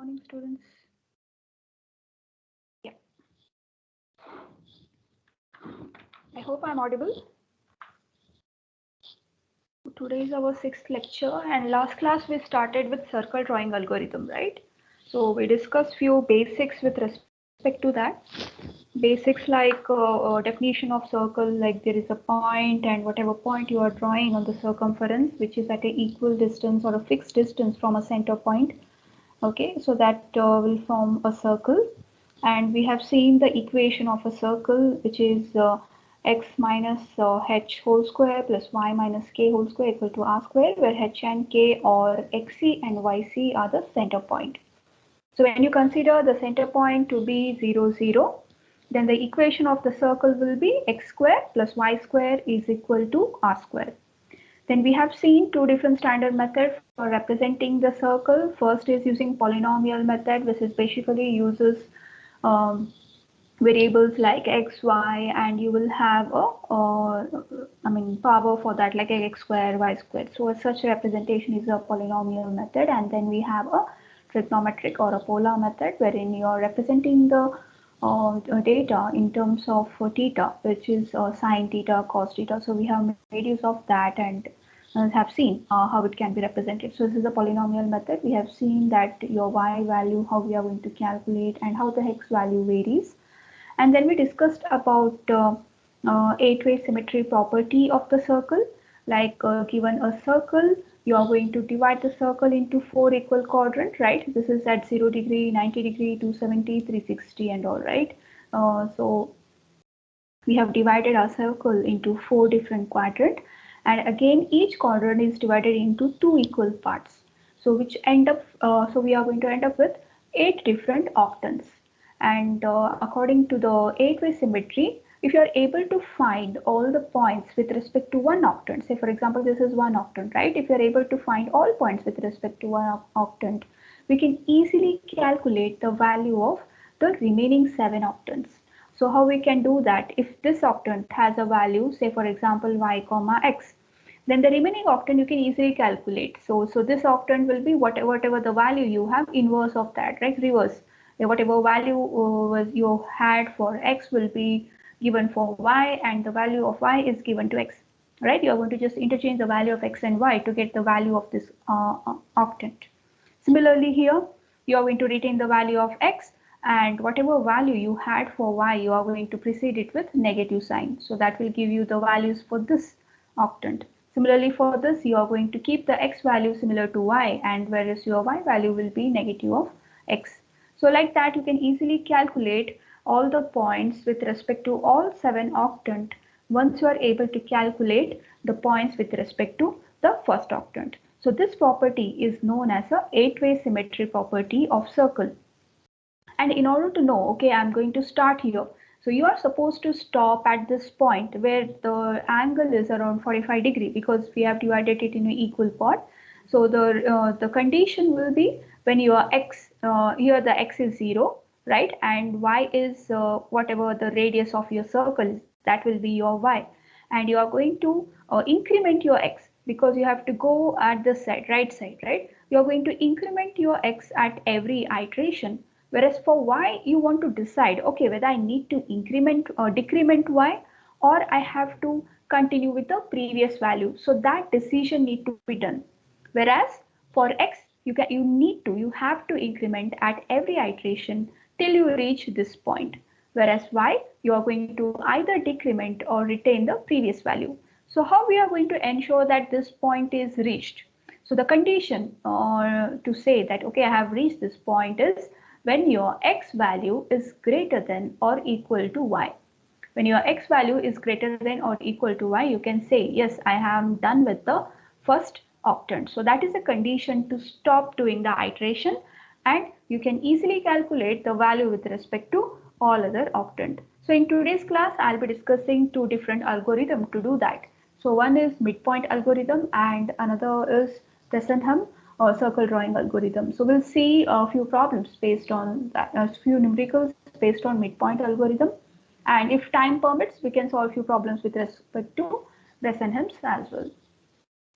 Morning, students. Yeah, I hope I'm audible. Today is our sixth lecture, and last class we started with circle drawing algorithm, right? So we discussed few basics with respect to that. Basics like definition of circle, like there is a point, and whatever point you are drawing on the circumference, which is at an equal distance or a fixed distance from a center point. Okay, so that will form a circle, and we have seen the equation of a circle, which is x minus h whole square plus y minus k whole square equal to r square, where h and k or xc and yc are the center point. So when you consider the center point to be 0 0, then the equation of the circle will be x square plus y square is equal to r square. Then we have seen two different standard methods for representing the circle. First is using polynomial method, which is basically uses um, variables like x, y, and you will have a power for that, like x square, y squared. So such representation is a polynomial method, and then we have a trigonometric or a polar method, wherein you are representing the data in terms of theta, which is sine theta, cos theta. So we have made use of that and have seen how it can be represented. So this is a polynomial method. We have seen that your y value, how we are going to calculate, and how the x value varies. And then we discussed about 8-way symmetry property of the circle. Like given a circle, you are going to divide the circle into 4 equal quadrants, right? This is at 0 degree, 90 degree, 270, 360 and all, right? So we have divided our circle into 4 different quadrants, and again each quadrant is divided into 2 equal parts. So which end up so we are going to end up with 8 different octants. And according to the 8-way symmetry, if you are able to find all the points with respect to one octant, say for example this is one octant, right? If you are able to find all points with respect to one octant, we can easily calculate the value of the remaining 7 octants. So how we can do that? If this octant has a value, say for example y comma x, then the remaining octant you can easily calculate. So this octant will be whatever the value you have, inverse of that, right? Reverse. Whatever value was you had for x will be given for y, and the value of y is given to x, right? You are going to just interchange the value of x and y to get the value of this octant. Similarly here, you are going to retain the value of x, and whatever value you had for y, you are going to precede it with negative sign. So that will give you the values for this octant. Similarly for this, you are going to keep the x value similar to y, and whereas your y value will be negative of x. So like that, you can easily calculate all the points with respect to all 7 octant once you are able to calculate the points with respect to the first octant. So this property is known as a 8-way symmetry property of circle. And in order to know, okay, I'm going to start here. So you are supposed to stop at this point where the angle is around 45 degree, because we have divided it in an equal part. So the condition will be when your x, here the x is 0, right? And y is whatever the radius of your circle, that will be your y. And you are going to increment your x, because you have to go at the side, right side, right? You are going to increment your x at every iteration. Whereas for y, you want to decide, okay, whether I need to increment or decrement y, or I have to continue with the previous value. So that decision need to be done. Whereas for x, you have to increment at every iteration till you reach this point. Whereas y, you are going to either decrement or retain the previous value. So how we are going to ensure that this point is reached? So the condition to say that, okay, I have reached this point is when your x value is greater than or equal to y. When your x value is greater than or equal to y, you can say, yes, I am done with the first octant. So that is a condition to stop doing the iteration, and you can easily calculate the value with respect to all other octant. So in today's class, I'll be discussing two different algorithms to do that. So one is midpoint algorithm and another is Fessenham or circle drawing algorithm. So we'll see a few problems based on that, a few numericals based on midpoint algorithm. And if time permits, we can solve few problems with respect to Bessenham's as well.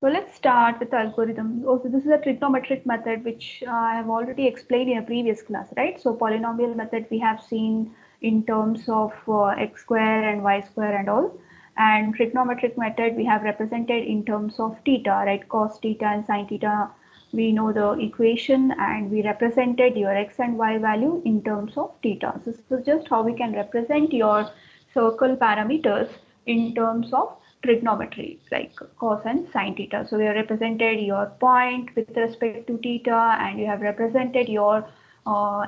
So let's start with the algorithm. Also, this is a trigonometric method which I have already explained in a previous class, right? So polynomial method we have seen in terms of x square and y square and all. And trigonometric method we have represented in terms of theta, right? Cos theta and sin theta. We know the equation and we represented your x and y value in terms of theta. So this is just how we can represent your circle parameters in terms of trigonometry like cos and sin theta. So you have represented your point with respect to theta and you have represented your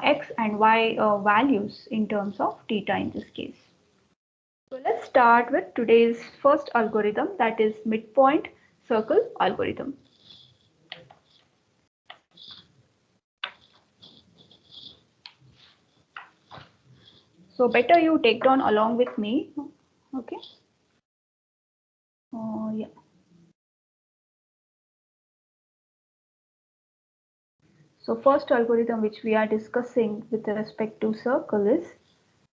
x and y values in terms of theta in this case. So let's start with today's first algorithm, that is midpoint circle algorithm. So better you take down along with me. Okay. Yeah. So first algorithm which we are discussing with respect to circle is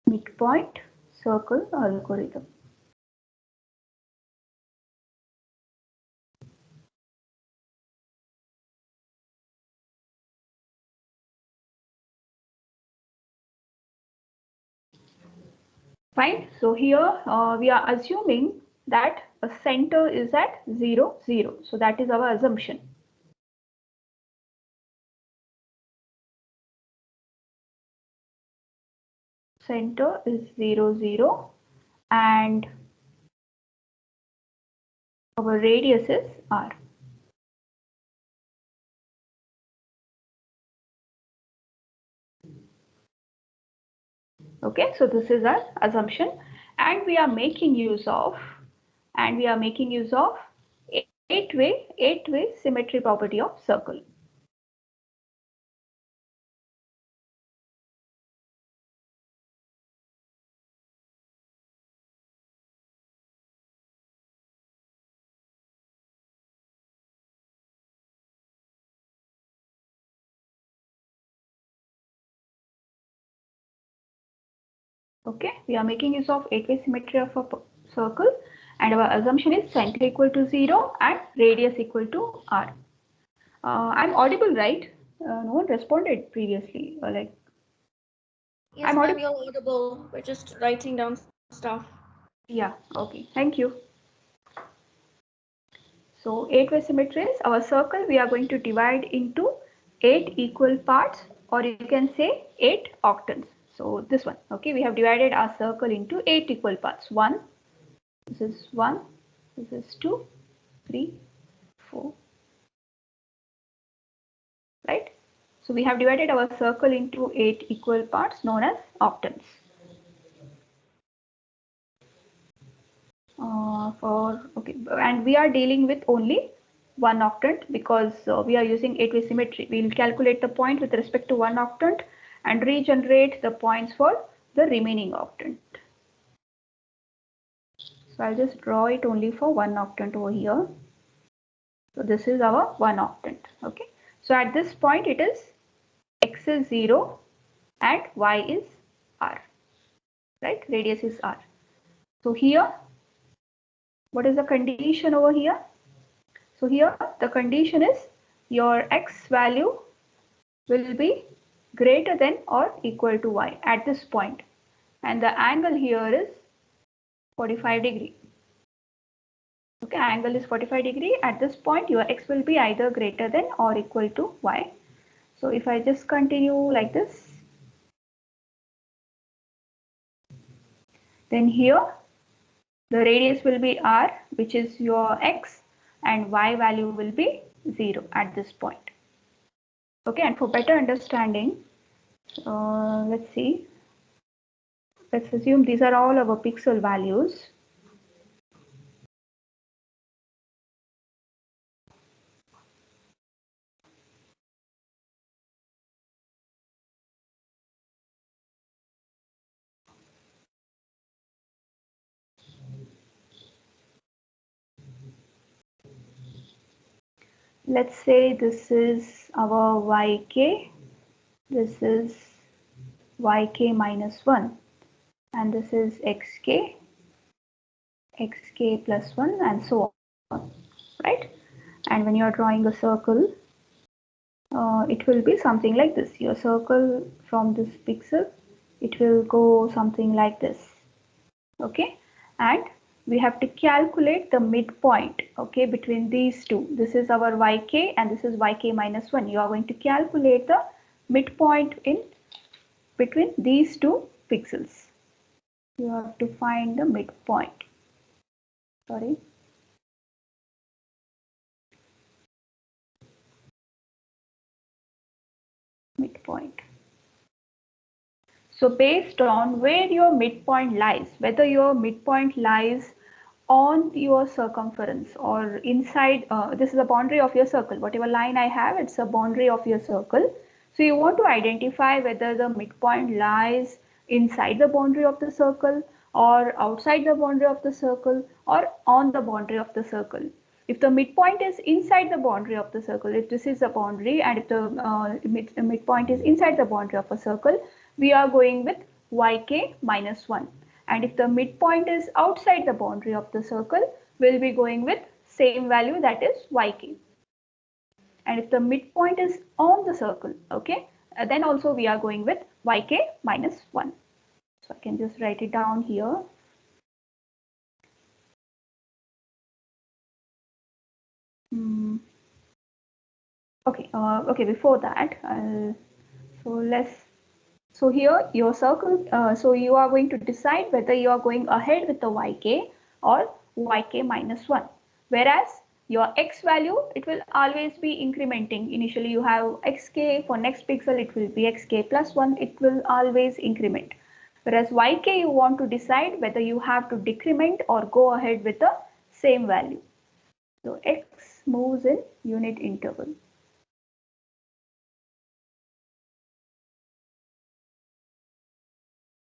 midpoint circle algorithm. Fine. So here we are assuming that a center is at 0, 0. So that is our assumption. Center is 0, 0 and our radius is r. Okay, so this is our assumption and we are making use of eight-way symmetry property of circle. Okay, we are making use of eight-way symmetry of a circle and our assumption is center equal to 0 and radius equal to r. I'm audible, right? No one responded previously. Yes, ma'am, you're audible. We're just writing down stuff. Yeah, okay, thank you. So eight-way symmetry is our circle we are going to divide into 8 equal parts, or you can say 8 octants. So this one, okay, we have divided our circle into 8 equal parts. 1, this is 1, this is 2, 3, 4, right? So we have divided our circle into 8 equal parts known as octants. And we are dealing with only one octant because we are using eight-way symmetry. We will calculate the point with respect to one octant and regenerate the points for the remaining octant. So I'll just draw it only for one octant over here. So this is our one octant. Okay. So at this point it is x is 0 and y is r. Right? Radius is r. So here, what is the condition over here? So here the condition is your x value will be greater than or equal to y at this point, and the angle here is 45 degree. Okay, angle is 45 degree. At this point your x will be either greater than or equal to y. So if I just continue like this, then here the radius will be r, which is your x, and y value will be 0 at this point. Okay, and for better understanding, let's see. Let's assume these are all our pixel values. Let's say this is our yk, this is yk minus 1, and this is xk, xk plus 1, and so on, right? And when you are drawing a circle, it will be something like this. Your circle from this pixel, it will go something like this. Okay, and we have to calculate the midpoint, okay, between these two. This is our yk and this is yk minus 1. You are going to calculate the midpoint in between these two pixels. You have to find the midpoint. Sorry. Midpoint. So based on where your midpoint lies, whether your midpoint lies on your circumference or inside, this is the boundary of your circle. Whatever line I have, it's a boundary of your circle. So you want to identify whether the midpoint lies inside the boundary of the circle or outside the boundary of the circle or on the boundary of the circle. If the midpoint is inside the boundary of the circle, if this is a boundary and if the midpoint is inside the boundary of a circle, we are going with yk minus 1. And if the midpoint is outside the boundary of the circle, we'll be going with same value, that is yk. And if the midpoint is on the circle, okay, then also we are going with yk minus 1. So I can just write it down here. Okay, before that, so here your circle, so you are going to decide whether you are going ahead with the yk or yk minus 1. Whereas your x value, it will always be incrementing. Initially you have xk, for next pixel it will be xk plus 1, it will always increment. Whereas yk, you want to decide whether you have to decrement or go ahead with the same value. So x moves in unit interval.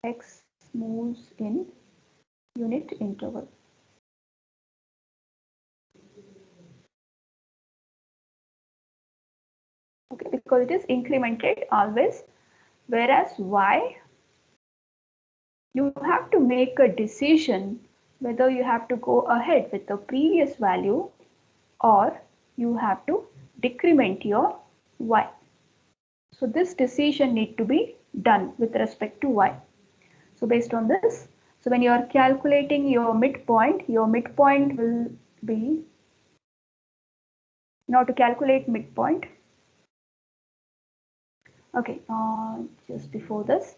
X moves in unit interval. Okay, because it is incremented always, whereas y, you have to make a decision whether you have to go ahead with the previous value or you have to decrement your y. So this decision need to be done with respect to y. So based on this, so when you are calculating your midpoint will be, now to calculate midpoint, okay, just before this,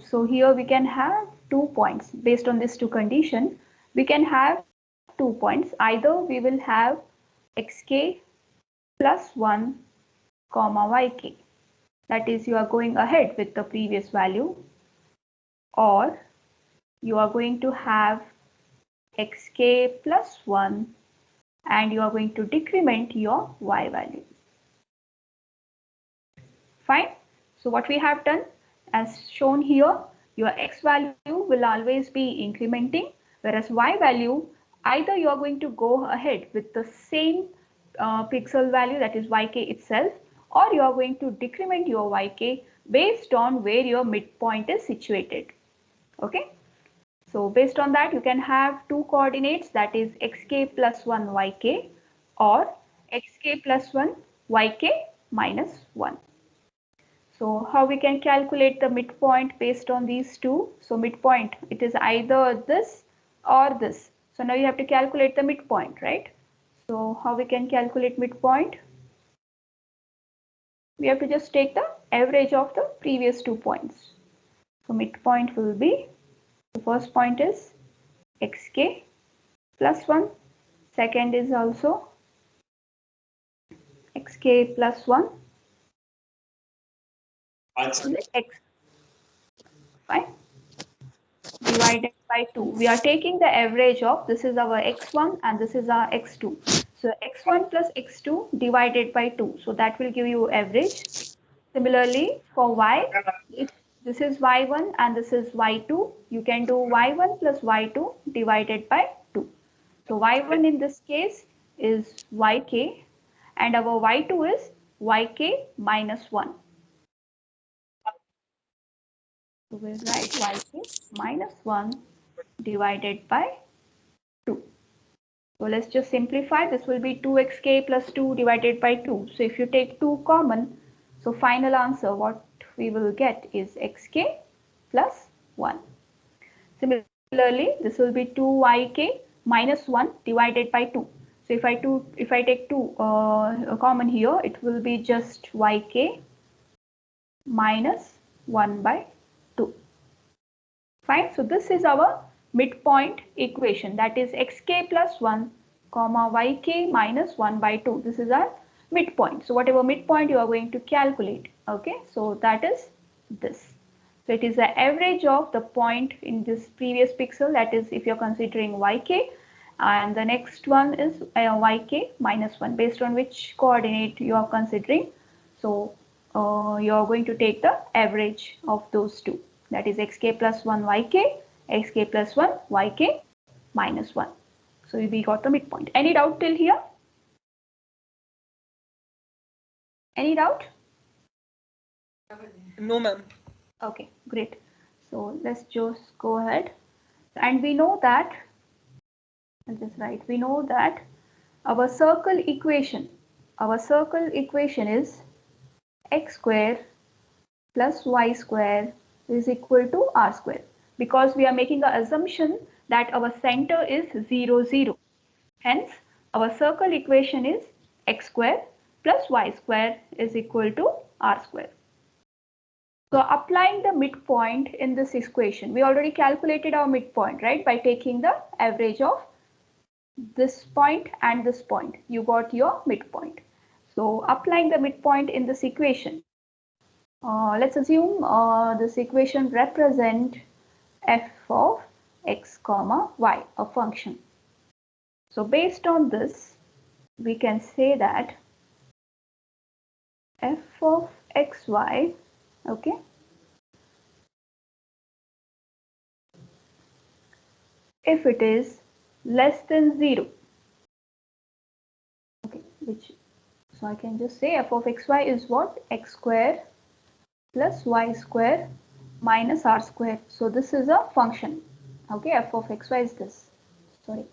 so here we can have 2 points. Based on this two condition, we can have 2 points. Either we will have xk plus 1 comma yk, that is you are going ahead with the previous value, or you are going to have xk plus 1 and you are going to decrement your y value. Fine. So what we have done, as shown here, your x value will always be incrementing, whereas y value, either you are going to go ahead with the same pixel value, that is yk itself, or you are going to decrement your yk based on where your midpoint is situated. Okay. So based on that, you can have two coordinates, that is xk plus 1 yk or xk plus 1 yk minus 1. So how we can calculate the midpoint based on these two? So midpoint, it is either this or this. So now you have to calculate the midpoint, right? So how we can calculate midpoint? We have to just take the average of the previous 2 points. So midpoint will be, the first point is xk plus 1. Second is also xk plus 1. X, fine, divided by 2. We are taking the average of, this is our x1 and this is our x2. So x1 plus x2 divided by 2. So that will give you average. Similarly, for y, if this is y1 and this is y2, you can do y1 plus y2 divided by 2. So y1 in this case is yk and our y2 is yk minus 1. So we'll write yk minus 1 divided by 2. So let's just simplify. This will be 2xk plus 2 divided by 2. So if you take 2 common, so final answer what we will get is xk plus 1. Similarly, this will be 2yk minus 1 divided by 2. So if I take 2 common here, it will be just yk minus 1 by 2. Fine. So this is our midpoint equation, that is xk plus 1 comma yk minus 1 by 2. This is our midpoint. So whatever midpoint you are going to calculate. Okay. So that is this. So it is the average of the point in this previous pixel, that is if you're considering yk, and the next one is yk minus 1, based on which coordinate you are considering. So you are going to take the average of those two, that is xk plus 1 yk, xk plus 1 yk minus 1. So we got the midpoint. Any doubt till here? Any doubt? No, ma'am. Okay, great. So let's just go ahead. And we know that, I'll just write, we know that our circle equation is x square plus y square is equal to r square, because we are making the assumption that our center is 0, 0. Hence, our circle equation is x square plus y square is equal to r square. So applying the midpoint in this equation, we already calculated our midpoint, right? By taking the average of this point and this point, you got your midpoint. So applying the midpoint in this equation, let's assume this equation represent f of x comma y, a function. So based on this, we can say that f of xy, okay, if it is less than 0, okay, so I can just say f of xy is what? X square plus y square minus r square. So this is a function. Okay, f of xy is this. Sorry.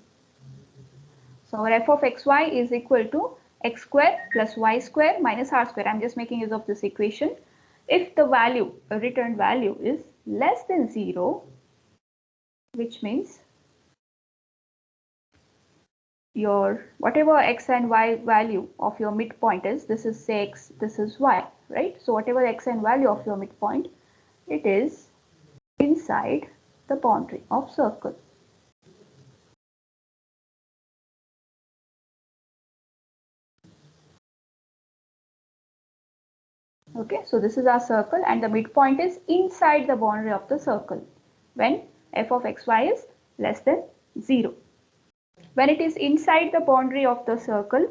So our f of xy is equal to x square plus y square minus r square. I'm just making use of this equation. If the value, a returned value, is less than 0, which means your whatever x and y value of your midpoint is, this is say x, this is y, right? So whatever x and value of your midpoint, it is inside the boundary of circle. Okay, so this is our circle and the midpoint is inside the boundary of the circle when f of xy is less than 0. When it is inside the boundary of the circle,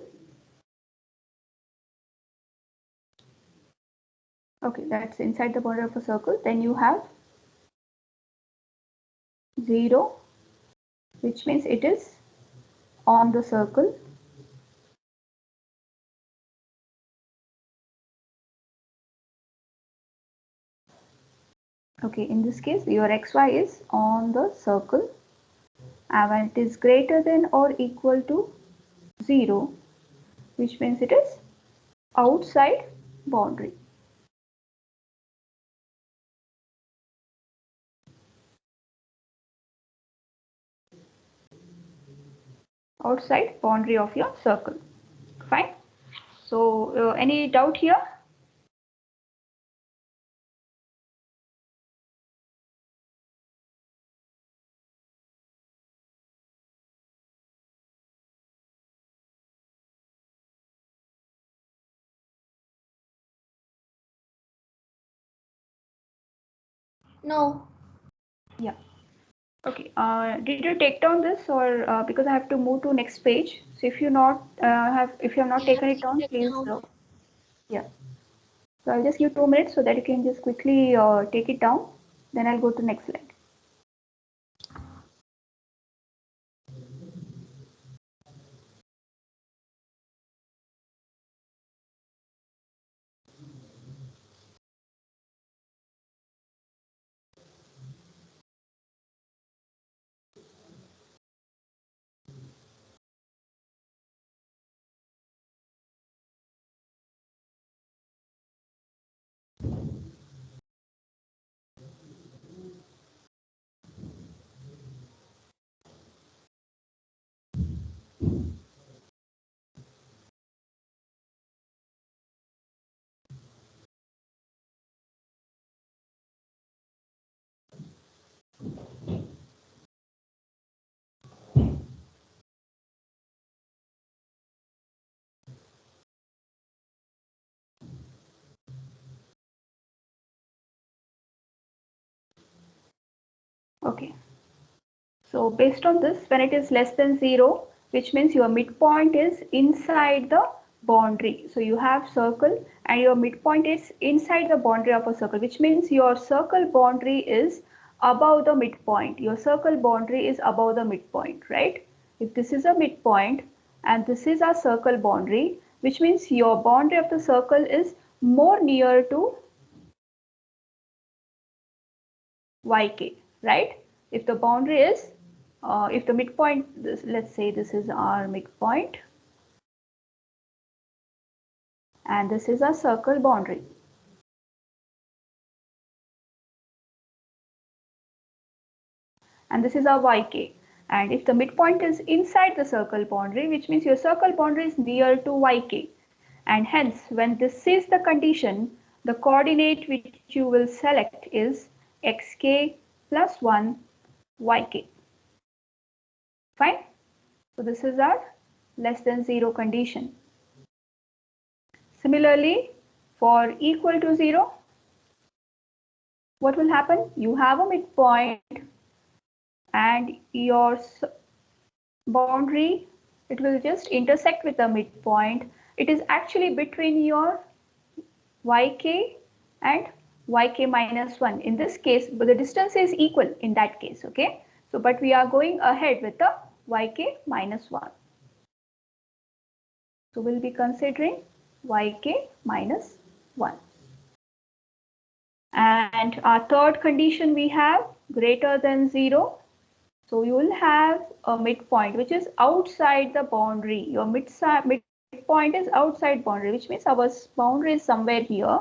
okay, that's inside the boundary of a circle, then you have 0, which means it is on the circle. Okay, in this case, your xy is on the circle, and when it is greater than or equal to 0, which means it is outside boundary. Outside boundary of your circle. Fine. So any doubt here? No. Yeah. Okay. Did you take down this, or because I have to move to next page? So if you have not taken it down, please. Yeah. So I'll just give 2 minutes so that you can just quickly take it down. Then I'll go to next slide. Okay. So based on this, when it is less than 0, which means your midpoint is inside the boundary. So you have circle and your midpoint is inside the boundary of a circle, which means your circle boundary is above the midpoint. Your circle boundary is above the midpoint, right? If this is a midpoint and this is a circle boundary, which means your boundary of the circle is more near to yk, right? If the boundary is if the midpoint, let's say this is our midpoint and this is a circle boundary. And this is our yk. And if the midpoint is inside the circle boundary, which means your circle boundary is near to yk. And hence, when this is the condition, the coordinate which you will select is xk plus 1 yk. Fine. So this is our less than 0 condition. Similarly, for equal to 0, what will happen? You have a midpoint and your boundary, it will just intersect with the midpoint. It is actually between your yk and yk minus 1. In this case, but the distance is equal in that case, okay? So, but we are going ahead with the yk minus 1. So, we'll be considering yk minus 1. And our third condition we have greater than 0. So you will have a midpoint which is outside the boundary. Your midpoint is outside boundary, which means our boundary is somewhere here.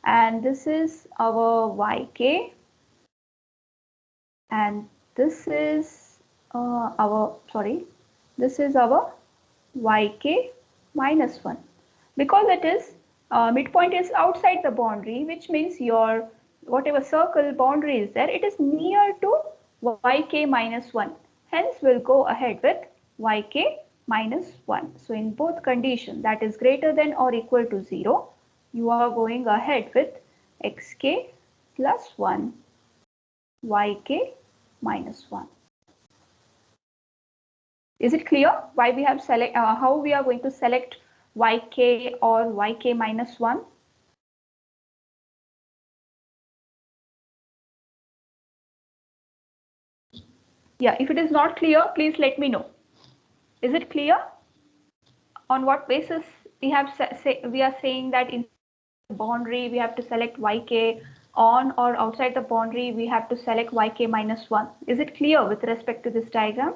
And this is our yk. And this is this is our yk minus 1. Because it is midpoint is outside the boundary, which means your whatever circle boundary is there, it is near to yk minus 1. Hence, we'll go ahead with yk minus 1. So, in both conditions, that is greater than or equal to 0, you are going ahead with xk plus 1 yk minus 1. Is it clear why we have how we are going to select yk or yk minus 1? Yeah, if it is not clear, please let me know. Is it clear? On what basis we have we are saying that in the boundary we have to select yk, on or outside the boundary we have to select yk minus 1. Is it clear with respect to this diagram?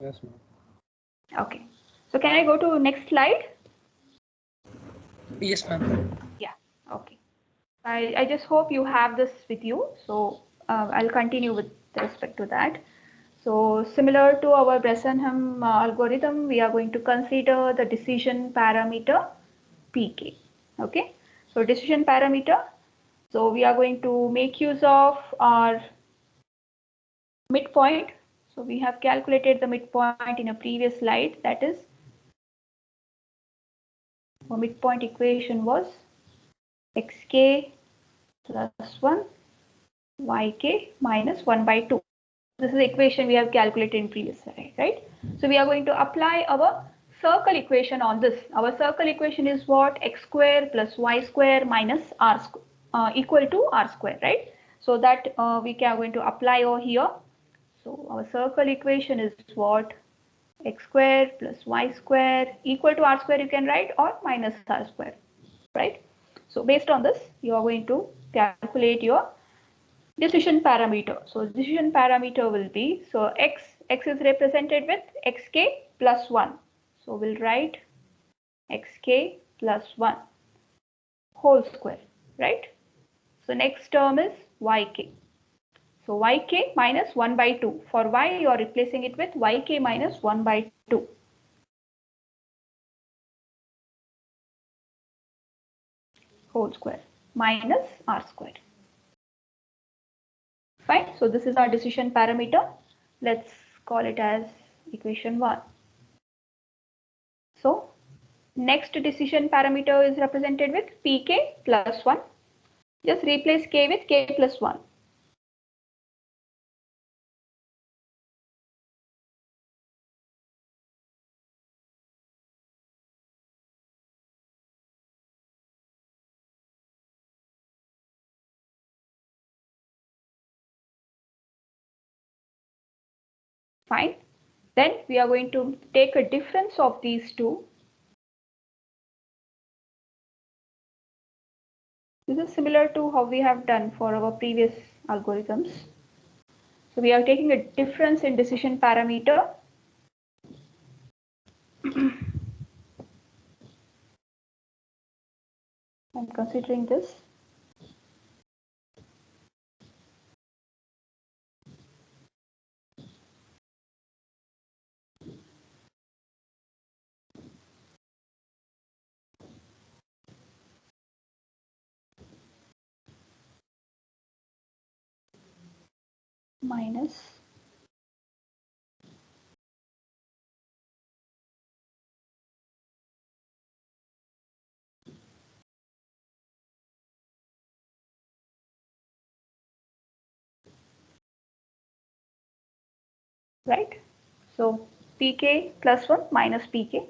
Yes, ma'am. Okay. So can I go to next slide? Yes, ma'am. Yeah. Okay. I just hope you have this with you. So I'll continue with respect to that. So similar to our Bresenham algorithm, we are going to consider the decision parameter pk. Okay. So decision parameter. So we are going to make use of our midpoint. So we have calculated the midpoint in a previous slide. That is, our midpoint equation was xk plus 1 yk minus 1 by 2. This is the equation we have calculated in previous slide, right? So we are going to apply our circle equation on this. Our circle equation is what? X square plus y square minus r square equal to r square, right? So that we are going to apply over here. So our circle equation is what? X square plus y square equal to r square you can write, or minus r square, right? So based on this, you are going to calculate your decision parameter. So decision parameter will be, so x is represented with xk plus 1. So we'll write xk plus 1 whole square, right? So next term is yk. So yk minus 1 by 2. For y, you are replacing it with yk minus 1 by 2. Whole square minus r square. Fine. So this is our decision parameter. Let's call it as equation 1. So next decision parameter is represented with pk plus 1. Just replace k with k plus 1. Fine. Then we are going to take a difference of these two. This is similar to how we have done for our previous algorithms. So we are taking a difference in decision parameter. I'm considering this. Minus right? So pk plus 1 minus pk.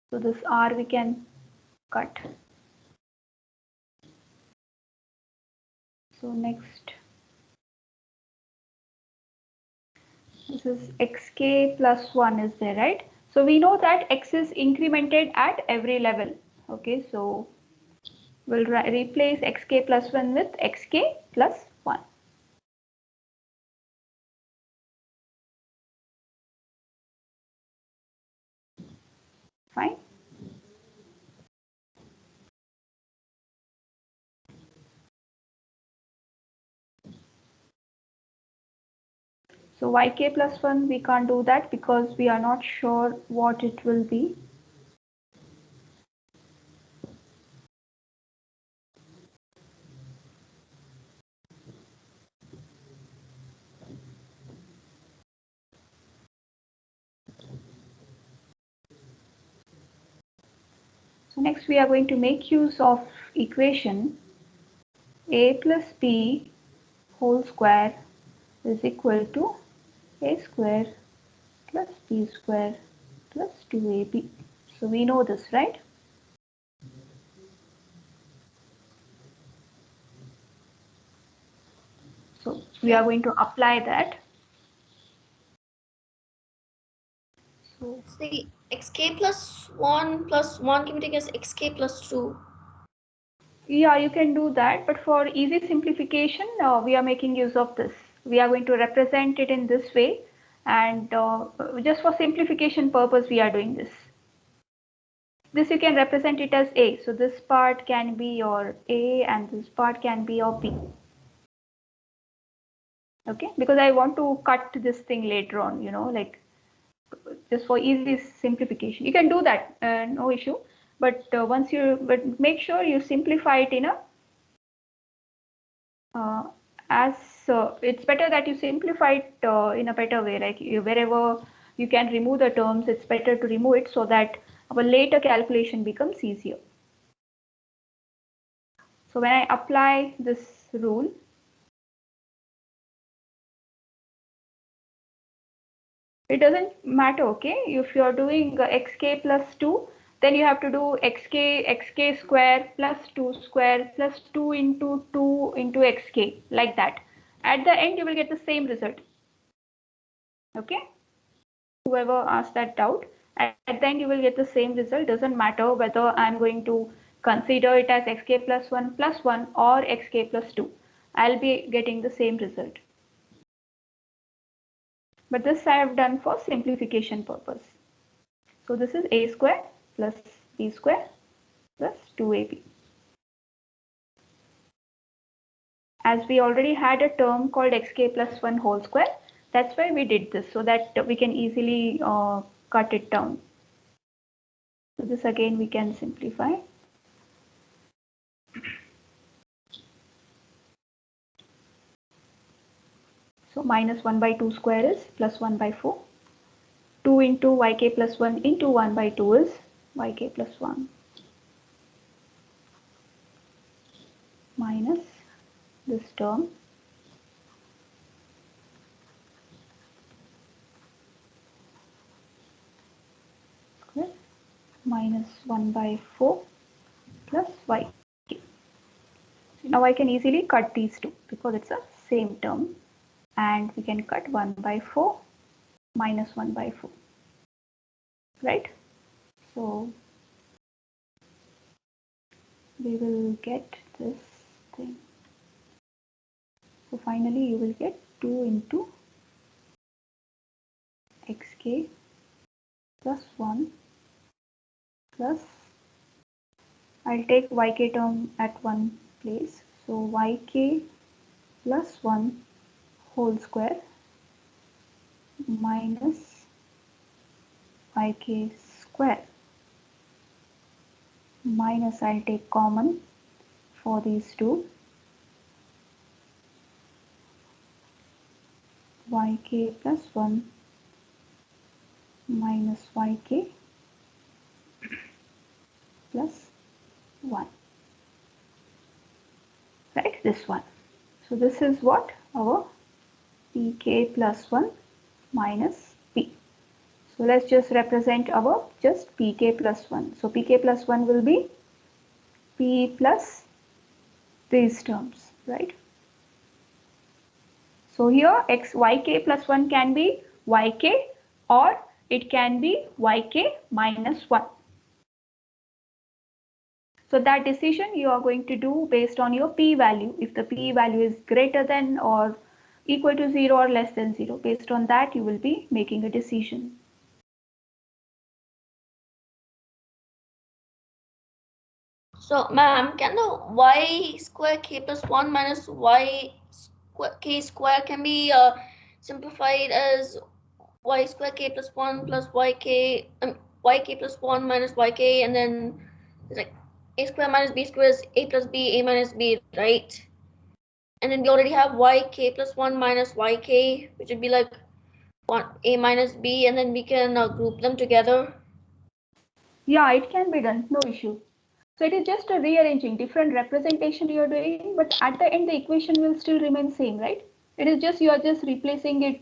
So this r we can cut. So next, this is xk plus 1 is there, right? So we know that x is incremented at every level. Okay, so we'll replace xk plus 1 with xk plus 1. Fine. So yk plus 1, we can't do that because we are not sure what it will be. So next we are going to make use of equation a plus b whole square is equal to a square plus b square plus 2ab. So we know this, right? So we are going to apply that. So see, xk plus 1 plus 1 can be taken as xk plus 2. yeah, you can do that, but for easy simplification, we are making use of this. We are going to represent it in this way, and just for simplification purpose, we are doing this. This you can represent it as A. So this part can be your A and this part can be your B. Okay, because I want to cut this thing later on, like just for easy simplification. You can do that, no issue. But but make sure you simplify it in a as it's better that you simplify it in a better way. Like wherever you can remove the terms, it's better to remove it so that our later calculation becomes easier. So when I apply this rule, it doesn't matter, okay? If you're doing xk plus 2, then you have to do xk square plus 2 square plus 2 into 2 into xk, like that. At the end, you will get the same result. Okay? Whoever asked that doubt, at the end, you will get the same result. Doesn't matter whether I'm going to consider it as xk plus 1 or xk plus 2. I'll be getting the same result. But this I have done for simplification purpose. So this is a square plus b square plus 2ab. As we already had a term called xk plus 1 whole square, that's why we did this, so that we can easily cut it down. So this again we can simplify. So minus 1 by 2 square is plus 1 by 4. 2 into yk plus 1 into 1 by 2 is yk plus 1 minus this term square minus 1 by 4 plus yk. Now I can easily cut these two because it's a same term, and we can cut 1 by 4 minus 1 by 4, right? So we will get this thing. So finally you will get 2 into xk plus 1 plus, I'll take yk term at one place. So yk plus 1 whole square minus yk square minus, I'll take common for these two, yk plus 1 minus yk plus 1, right? This one. So this is what our pk plus 1 minus p. So let's just represent our just pk plus 1. So pk plus 1 will be p plus these terms, right? So here yk plus 1 can be yk or it can be yk minus 1. So that decision you are going to do based on your p value. If the p value is greater than or equal to 0 or less than 0, based on that you will be making a decision. So, ma'am, can the y square k plus 1 minus y square k square can be simplified as y square k plus 1 plus yk plus 1 minus yk, and then it's like a square minus b square is a plus b, a minus b, right? And then we already have yk plus 1 minus yk, which would be like 1 a minus b, and then we can group them together. Yeah, it can be done, no issue. So it is just a rearranging, different representation you are doing, but at the end the equation will still remain same, right? It is just you are just replacing it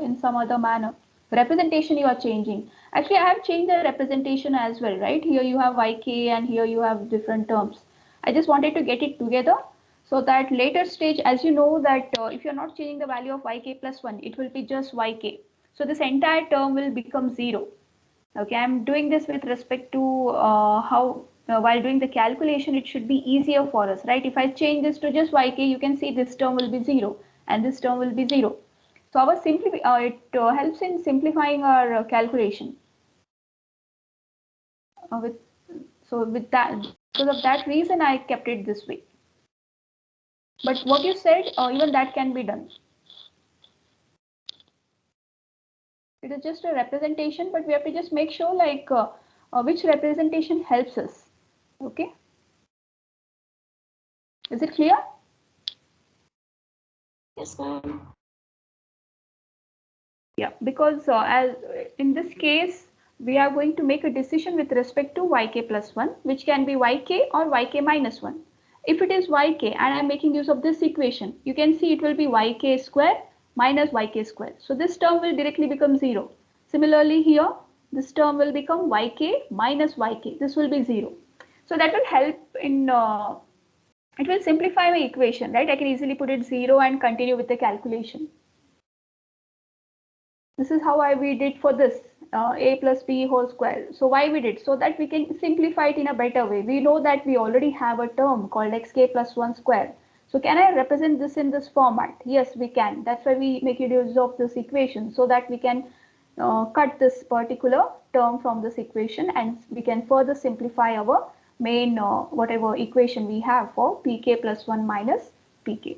in some other manner. Representation you are changing. Actually, I have changed the representation as well, right? Here you have yk and here you have different terms. I just wanted to get it together so that later stage, as you know that if you're not changing the value of yk plus 1, it will be just yk. So this entire term will become 0. Okay, I'm doing this with respect to how while doing the calculation, it should be easier for us, right? If I change this to just yk, you can see this term will be 0 and this term will be 0. So our it helps in simplifying our calculation. With that, because of that reason, I kept it this way. But what you said, even that can be done. It is just a representation, but we have to just make sure like which representation helps us. Okay. Is it clear? Yes, ma'am. Yeah, because as in this case, we are going to make a decision with respect to yk plus 1, which can be yk or yk minus 1. If it is yk and I'm making use of this equation, you can see it will be yk square minus yk square. So this term will directly become 0. Similarly here, this term will become yk minus yk. This will be 0. So that will help in, it will simplify my equation, right? I can easily put it 0 and continue with the calculation. This is how we did for this a plus b whole square. So why we did? So that we can simplify it in a better way. We know that we already have a term called xk plus 1 square. So can I represent this in this format? Yes, we can. That's why we make use of this equation so that we can cut this particular term from this equation and we can further simplify our main whatever equation we have for pk plus 1 minus pk.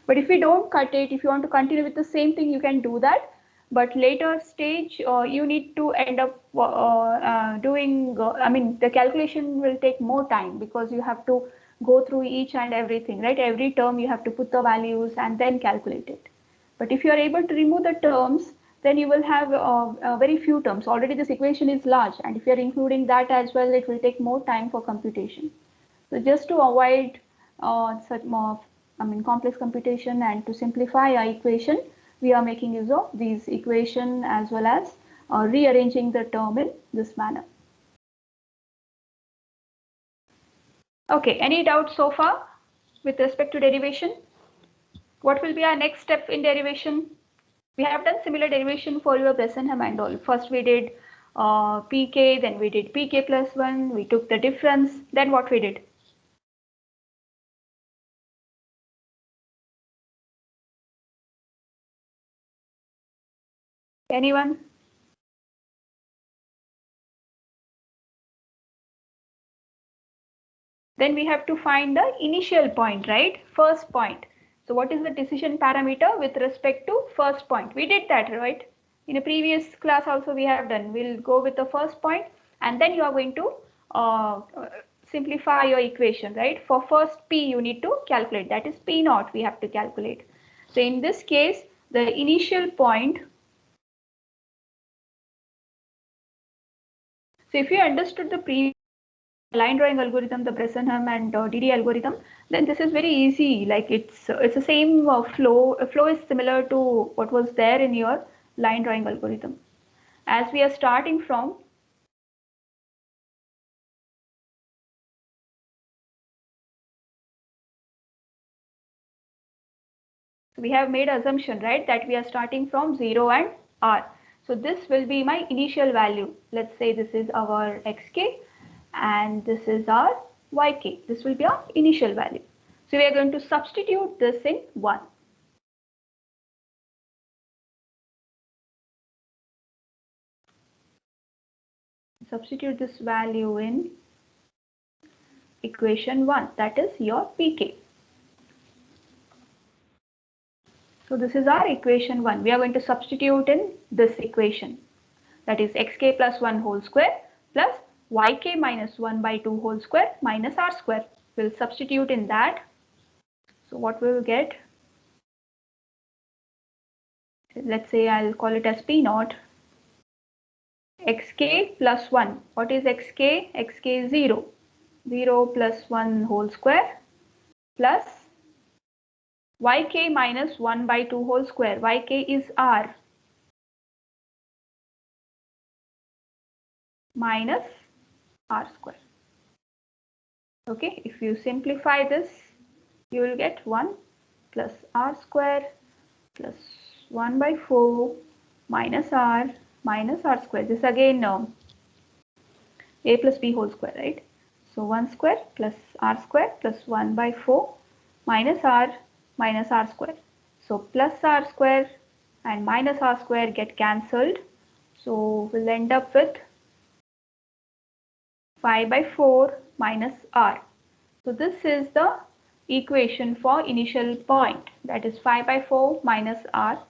But if we don't cut it, if you want to continue with the same thing, you can do that. But later stage, you need to end up doing, I mean, the calculation will take more time because you have to go through each and everything, right? Every term you have to put the values and then calculate it. But if you are able to remove the terms, then you will have very few terms. Already this equation is large, and if you are including that as well, it will take more time for computation. So just to avoid such more, complex computation and to simplify our equation, we are making use of these equation as well as rearranging the term in this manner. Okay, any doubts so far with respect to derivation? What will be our next step in derivation? We have done similar derivation for your Bresenham and all. First we did pk, then we did pk plus 1, we took the difference, then what we did? Anyone? Then we have to find the initial point, right? First point. So what is the decision parameter with respect to first point? We did that, right? In a previous class also we have done. We'll go with the first point and then you are going to uh, simplify your equation, right? For first P you need to calculate, that is P naught we have to calculate. So in this case, the initial point. So if you understood the previous line drawing algorithm, the Bresenham and DD algorithm, then this is very easy. Like it's the same flow. Flow is similar to what was there in your line drawing algorithm. As we are starting from we have made assumption, right, that we are starting from 0 and r. So this will be my initial value. Let's say this is our xk and this is our yk. This will be our initial value. So we are going to substitute this in 1. Substitute this value in equation 1, that is your pk. So this is our equation 1. We are going to substitute in this equation, that is xk plus 1 whole square plus yk minus 1 by 2 whole square minus r square. We'll substitute in that. So what we will get, let's say I'll call it as p naught. Xk plus 1. What is xk? Xk is 0. 0 plus 1 whole square plus yk minus 1 by 2 whole square. Yk is r minus r square. Okay, if you simplify this, you will get 1 plus r square plus 1 by 4 minus r square. This again a plus b whole square, right? So 1 square plus r square plus 1 by 4 minus r square. So plus r square and minus r square get cancelled. So we'll end up with 5 by 4 minus r. So this is the equation for initial point, that is 5 by 4 minus r.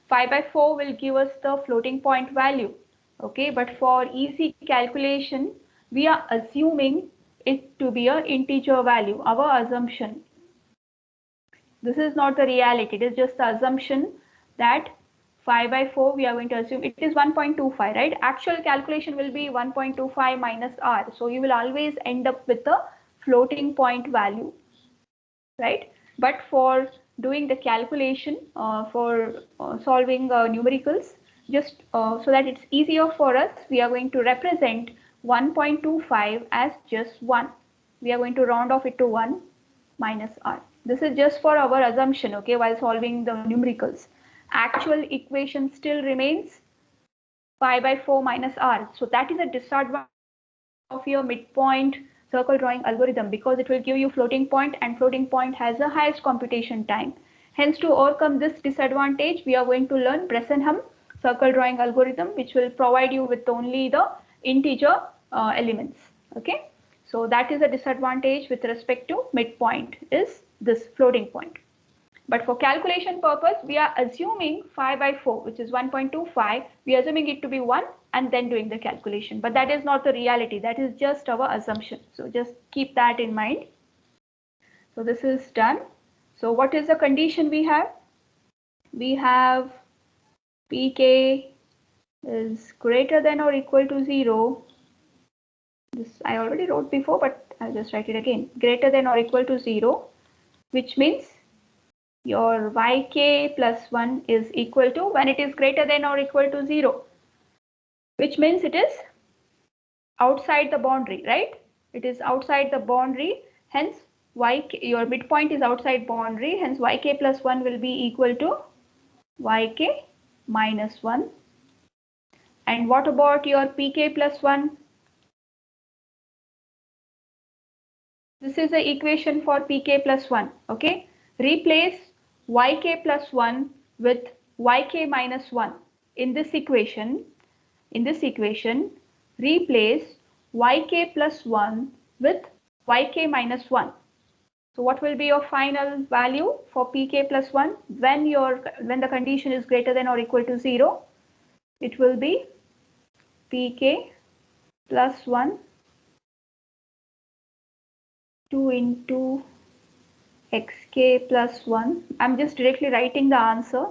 5 by 4 will give us the floating point value. Okay, but for easy calculation, we are assuming it to be an integer value, our assumption. This is not the reality, it is just the assumption that 5 by 4 we are going to assume it is 1.25, right? Actual calculation will be 1.25 minus r. So you will always end up with the floating point value, right? But for doing the calculation for solving numericals, just so that it's easier for us, we are going to represent 1.25 as just 1. We are going to round off it to 1 minus r. This is just for our assumption, okay, while solving the numericals. Actual equation still remains 5 by 4 minus r. So that is a disadvantage of your midpoint circle drawing algorithm, because it will give you floating point, and floating point has the highest computation time. Hence, to overcome this disadvantage, we are going to learn Bresenham circle drawing algorithm, which will provide you with only the integer elements. Okay, so that is a disadvantage with respect to midpoint, is this floating point. But for calculation purpose, we are assuming 5 by 4, which is 1.25. We are assuming it to be 1 and then doing the calculation. But that is not the reality. That is just our assumption. So just keep that in mind. So this is done. So what is the condition we have? We have pk is greater than or equal to 0. This I already wrote before, but I'll just write it again. Greater than or equal to 0, which means your yk plus 1 is equal to, when it is greater than or equal to 0, which means it is outside the boundary, right? It is outside the boundary, hence yk, your midpoint is outside boundary, hence yk plus 1 will be equal to yk minus 1. And what about your pk plus 1? This is the equation for pk plus 1. Okay, replace yk plus 1 with yk minus 1. In this equation, replace yk plus 1 with yk minus 1. So what will be your final value for pk plus 1 when the condition is greater than or equal to 0? It will be pk plus 1 2 into xk plus 1. I'm just directly writing the answer.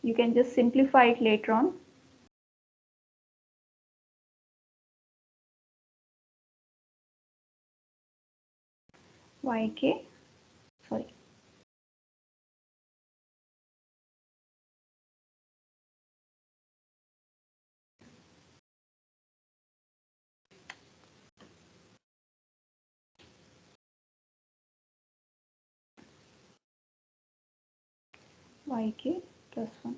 You can just simplify it later on. Yk, sorry. Yk plus 1.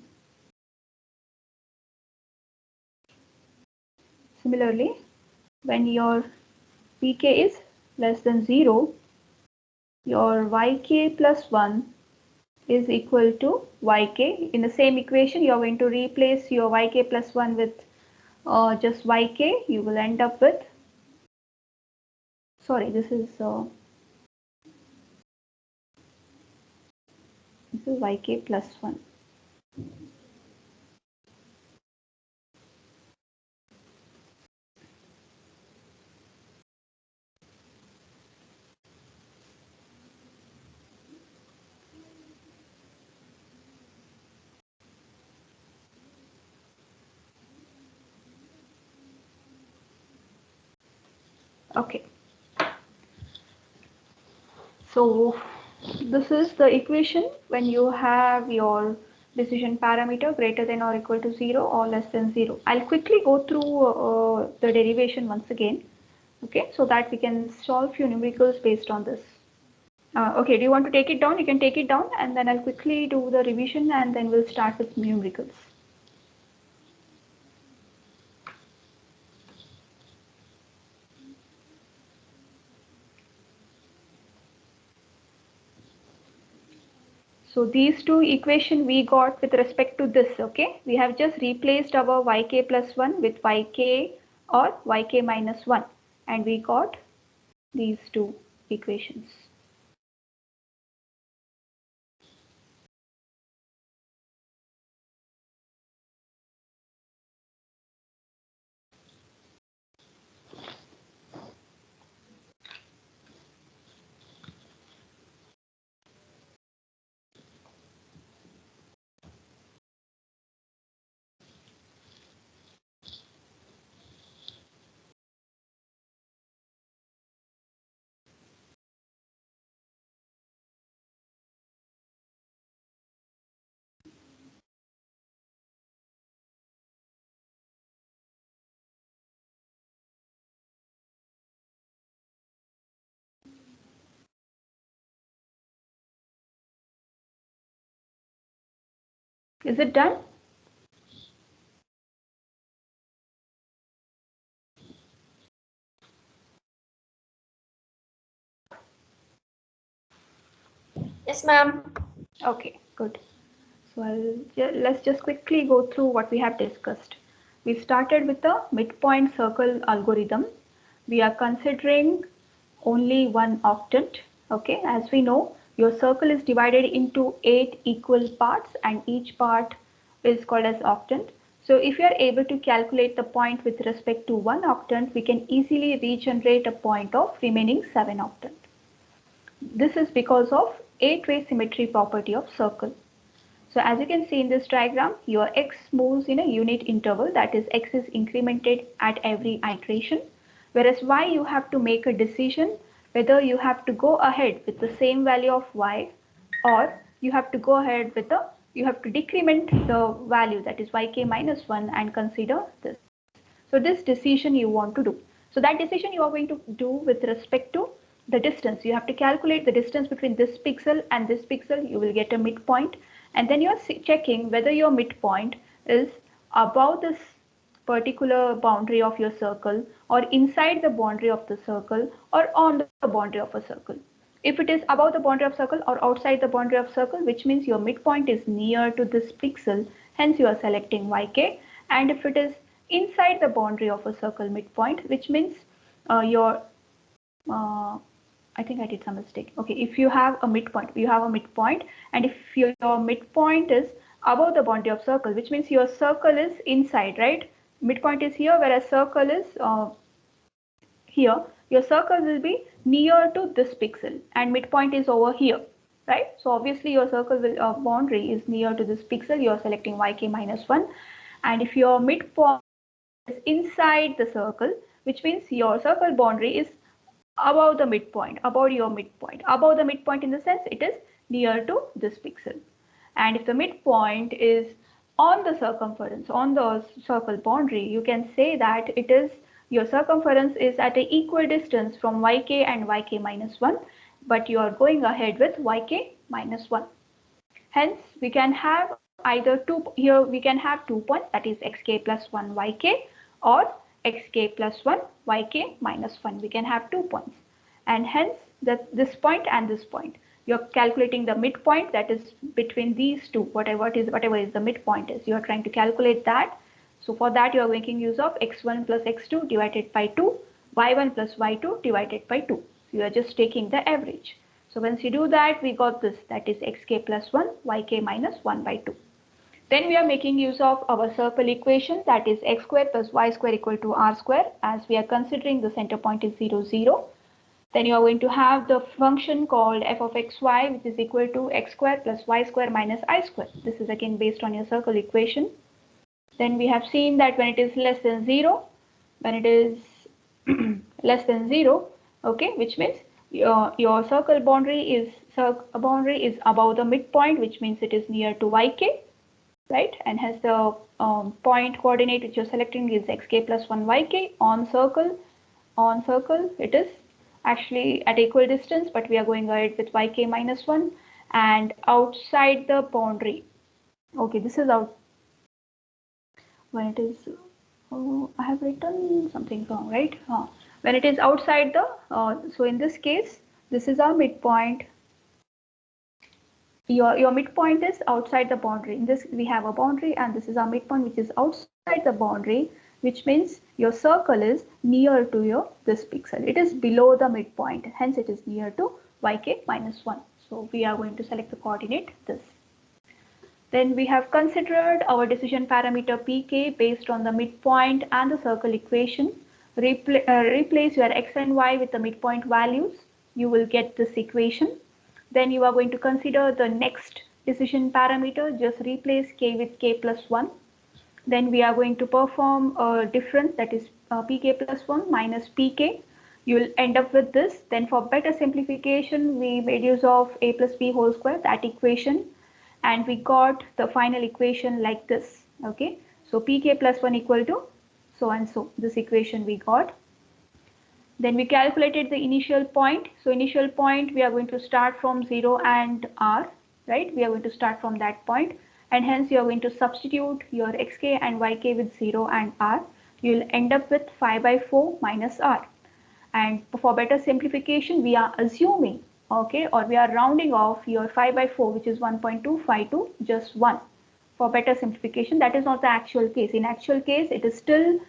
Similarly, when your pk is less than 0, your yk plus 1 is equal to yk. In the same equation, you are going to replace your yk plus 1 with just yk. You will end up with, sorry, this is yk plus 1. Okay, so this is the equation when you have your decision parameter greater than or equal to 0 or less than 0. I'll quickly go through the derivation once again, okay, so that we can solve few numericals based on this. Okay, do you want to take it down? You can take it down and then I'll quickly do the revision and then we'll start with numericals. So these two equation we got with respect to this, okay? We have just replaced our yk plus 1 with yk or yk minus 1 and we got these two equations. Is it done? Yes, ma'am. Okay, good. So let's just quickly go through what we have discussed. We started with the midpoint circle algorithm. We are considering only one octant. Okay, as we know, your circle is divided into 8 equal parts and each part is called as octant. So if you are able to calculate the point with respect to one octant, we can easily regenerate a point of remaining 7 octant. This is because of 8-way symmetry property of circle. So as you can see in this diagram, your x moves in a unit interval, that is x is incremented at every iteration, whereas y you have to make a decision whether you have to go ahead with the same value of y or you have to go ahead with you have to decrement the value, that is yk minus 1, and consider this. So this decision you want to do. So that decision you are going to do with respect to the distance. You have to calculate the distance between this pixel and this pixel. You will get a midpoint and then you are checking whether your midpoint is above this particular boundary of your circle, or inside the boundary of the circle, or on the boundary of a circle. If it is above the boundary of circle or outside the boundary of circle, which means your midpoint is near to this pixel, hence you are selecting yk. And if it is inside the boundary of a circle midpoint, which means your I think I did some mistake. Okay, if you have a midpoint, and if your midpoint is above the boundary of circle, which means your circle is inside, right? Midpoint is here, whereas circle is here. Your circle will be near to this pixel, and midpoint is over here, right? So obviously your circle will boundary is near to this pixel. You are selecting yk minus 1, and if your midpoint is inside the circle, which means your circle boundary is above the midpoint, above your midpoint, above the midpoint in the sense it is near to this pixel. And if the midpoint is on the circumference, on the circle boundary, you can say that it is your circumference is at an equal distance from yk and yk minus 1, but you are going ahead with yk minus 1. Hence, we can have either here we can have 2 points, that is xk plus 1 yk, or xk plus 1 yk minus 1. We can have 2 points, and hence this point and this point. You're calculating the midpoint, that is between these two, whatever is the midpoint is. You are trying to calculate that. So for that you are making use of x1 plus x2 divided by 2, y1 plus y2 divided by 2. So you are just taking the average. So once you do that, we got this, that is xk plus 1 yk minus 1 by 2. Then we are making use of our circle equation, that is x square plus y square equal to r square, as we are considering the center point is 0, 0. Then you are going to have the function called f of xy, which is equal to x square plus y square minus I square. This is again based on your circle equation. Then we have seen that when it is less than 0, when it is less than 0, okay, which means your circle boundary is above the midpoint, which means it is near to yk, right? And has the point coordinate which you're selecting is xk plus 1 yk. On circle it is actually at equal distance, but we are going ahead with yk minus 1. And outside the boundary, okay, this is out when it is, oh, I have written something wrong, right? When it is outside the, so in this case, this is our midpoint. Your midpoint is outside the boundary. In this, we have a boundary, and this is our midpoint, which is outside the boundary, which means your circle is near to this pixel. It is below the midpoint, hence it is near to yk minus 1. So we are going to select the coordinate this. Then we have considered our decision parameter pk based on the midpoint and the circle equation. Replace your x and y with the midpoint values. You will get this equation. Then you are going to consider the next decision parameter. Just replace k with k plus 1. Then we are going to perform a difference, that is pk plus 1 minus pk. You will end up with this. Then for better simplification, we made use of a plus b whole square, that equation. And we got the final equation like this, okay? So pk plus 1 equal to so and so, this equation we got. Then we calculated the initial point. So initial point, we are going to start from 0 and r, right? We are going to start from that point, and hence you are going to substitute your xk and yk with 0 and r. You will end up with 5 by 4 minus r. And for better simplification, we are assuming, okay, or we are rounding off your 5 by 4, which is 1.25 to just 1. For better simplification, that is not the actual case. In actual case, it is still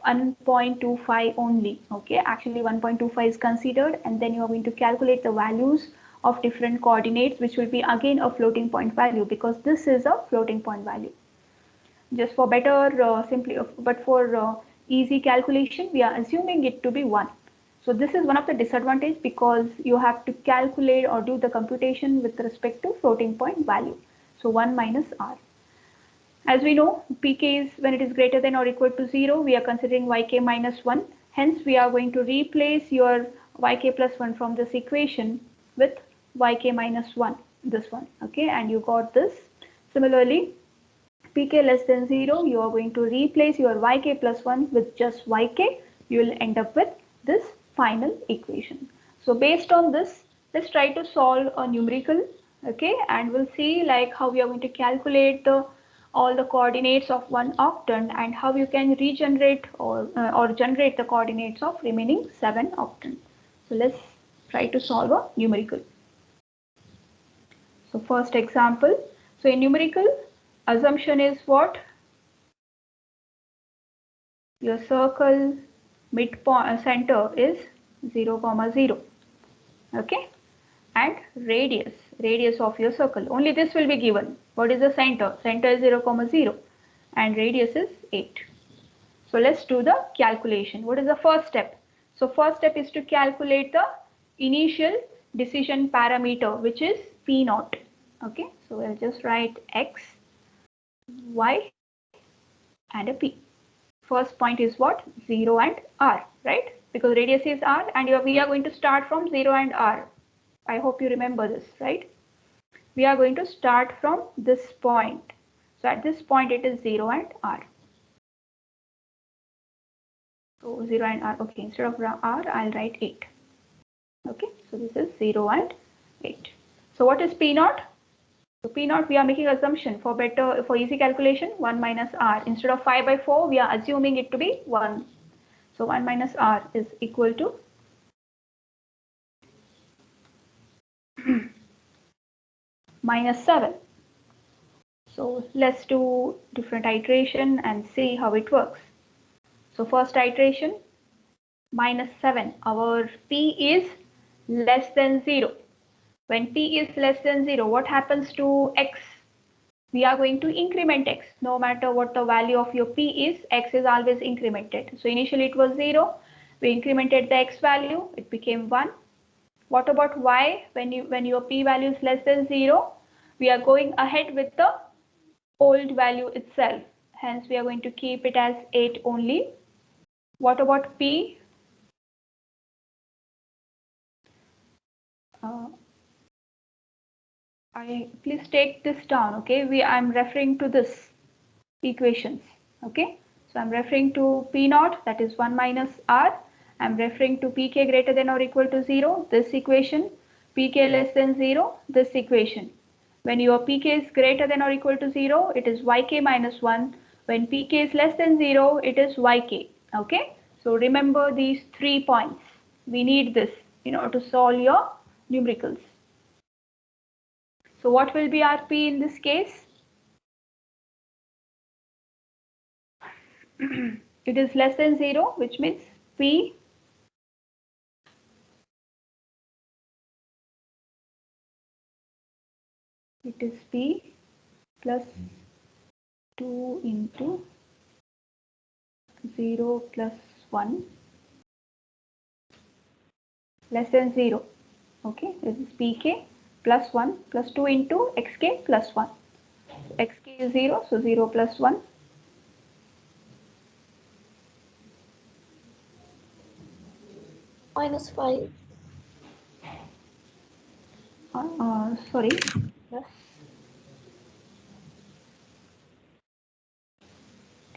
1.25 only, okay. Actually 1.25 is considered, and then you are going to calculate the values of different coordinates, which will be again a floating point value, because this is a floating point value. Just for better but for easy calculation, we are assuming it to be 1. So this is one of the disadvantage, because you have to calculate or do the computation with respect to floating point value. So 1 minus r. As we know, pk is when it is greater than or equal to 0, we are considering yk minus 1. Hence, we are going to replace your yk plus 1 from this equation with yk minus 1, this one, okay, and you got this. Similarly, pk less than 0, you are going to replace your yk plus 1 with just yk. You will end up with this final equation. So based on this, let's try to solve a numerical, okay, and we'll see like how we are going to calculate the all the coordinates of one octant and how you can regenerate or generate the coordinates of remaining 7 octants. So let's try to solve a numerical. So first example, so in numerical, assumption is what? Your circle midpoint center is 0, 0, okay, and radius of your circle, only this will be given. What is the center? Center is 0, 0, and radius is 8. So let's do the calculation. What is the first step? So first step is to calculate the initial decision parameter, which is P naught. Okay, so we'll just write X, Y, and a P. First point is what? 0 and R, right? Because radius is R and we are going to start from 0 and R. I hope you remember this, right? We are going to start from this point. So at this point it is 0 and R. So 0 and R, okay, instead of R, I'll write 8. Okay, so this is 0 and 8. So what is P naught? So P naught, we are making assumption for easy calculation, 1 minus R. Instead of 5 by 4, we are assuming it to be 1. So 1 minus R is equal to minus 7. So let's do different iteration and see how it works. So first iteration, minus 7. Our P is less than 0. When P is less than 0, what happens to X? We are going to increment X. No matter what the value of your P is, X is always incremented. So initially it was 0. We incremented the X value. It became 1. What about Y? When your P value is less than 0, we are going ahead with the old value itself. Hence, we are going to keep it as 8 only. What about P? Please take this down, okay? I'm referring to this equations, okay? So I'm referring to P naught, that is 1 minus R. I'm referring to Pk greater than or equal to 0, this equation. Pk less than 0, this equation. When your Pk is greater than or equal to 0, it is Yk minus 1. When Pk is less than 0, it is Yk, okay? So remember these 3 points. We need this in order to solve your numericals. So what will be our P in this case? It is less than 0, which means P it is P plus 2 into 0 plus 1 less than 0. Okay, this is Pk plus 1 plus 2 into Xk plus 1. So Xk is 0, so 0 plus 1. Minus 5. Sorry,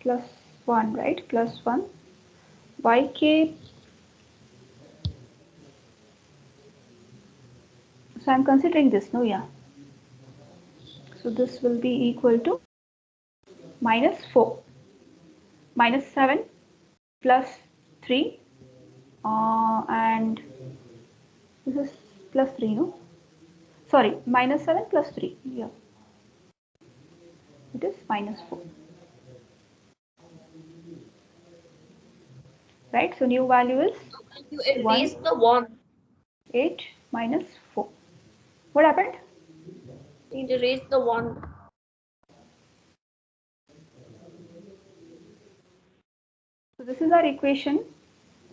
plus 1, right? Plus 1. Yk. So I'm considering this, no? Yeah. So this will be equal to minus 4. Minus 7 plus 3. And this is plus 3, no? Sorry, minus 7 plus 3. Yeah. It is minus 4. Right? So new value is You erase the 1. 8 minus 4. What happened? You erase the 1. So this is our equation,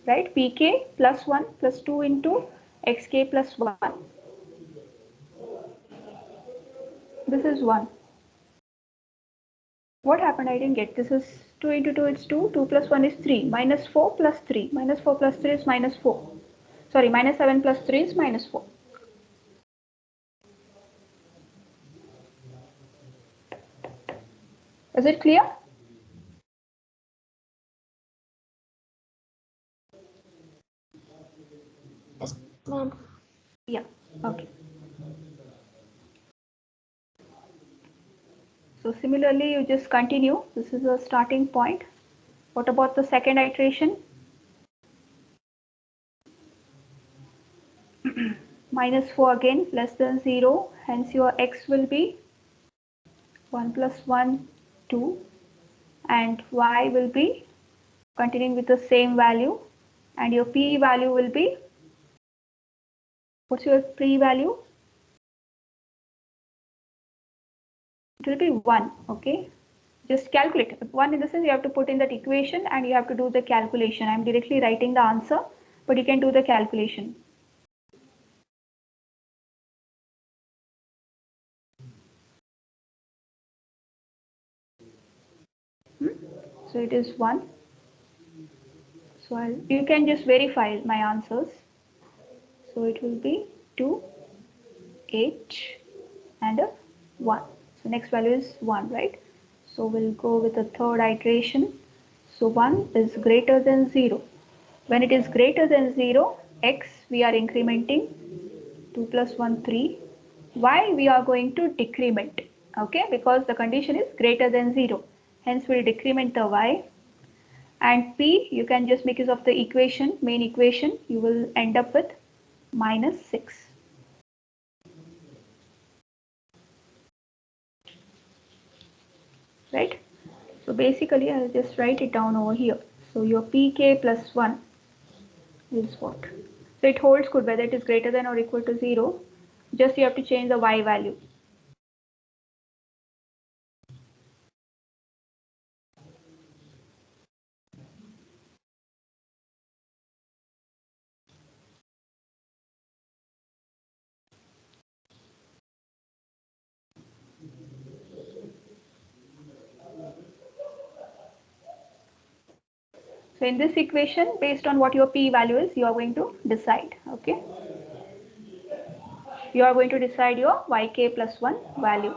right? Pk plus 1 plus 2 into xk plus 1. This is 1. What happened? I didn't get. This is 2 into 2 is 2. 2 plus 1 is 3. Minus 4 plus 3. Minus 4 plus 3 is minus 4. Sorry, minus 7 plus 3 is minus 4. Is it clear? Yes, ma'am. Yeah. Okay. So similarly, you just continue. This is a starting point. What about the second iteration? Minus 4 again, less than 0. Hence your x will be 1 plus 1, 2. And y will be continuing with the same value. And your p value will be, what's your p value? It will be 1, okay? Just calculate. 1 in the sense you have to put in that equation and you have to do the calculation. I'm directly writing the answer, but you can do the calculation. So it is 1. So you can just verify my answers. So it will be 2, 8 and a 1. So next value is 1, right? So we'll go with the third iteration. So 1 is greater than 0. When it is greater than 0, x we are incrementing, 2 plus 1, 3. Y we are going to decrement, okay, because the condition is greater than 0. Hence we'll decrement the y. And p, you can just make use of the equation, main equation, you will end up with minus 6. Right? So basically I'll just write it down over here. So your pk plus 1 is what? So it holds good whether it is greater than or equal to 0. Just you have to change the y value. So in this equation, based on what your p value is, you are going to decide, okay? You are going to decide your yk plus 1 value.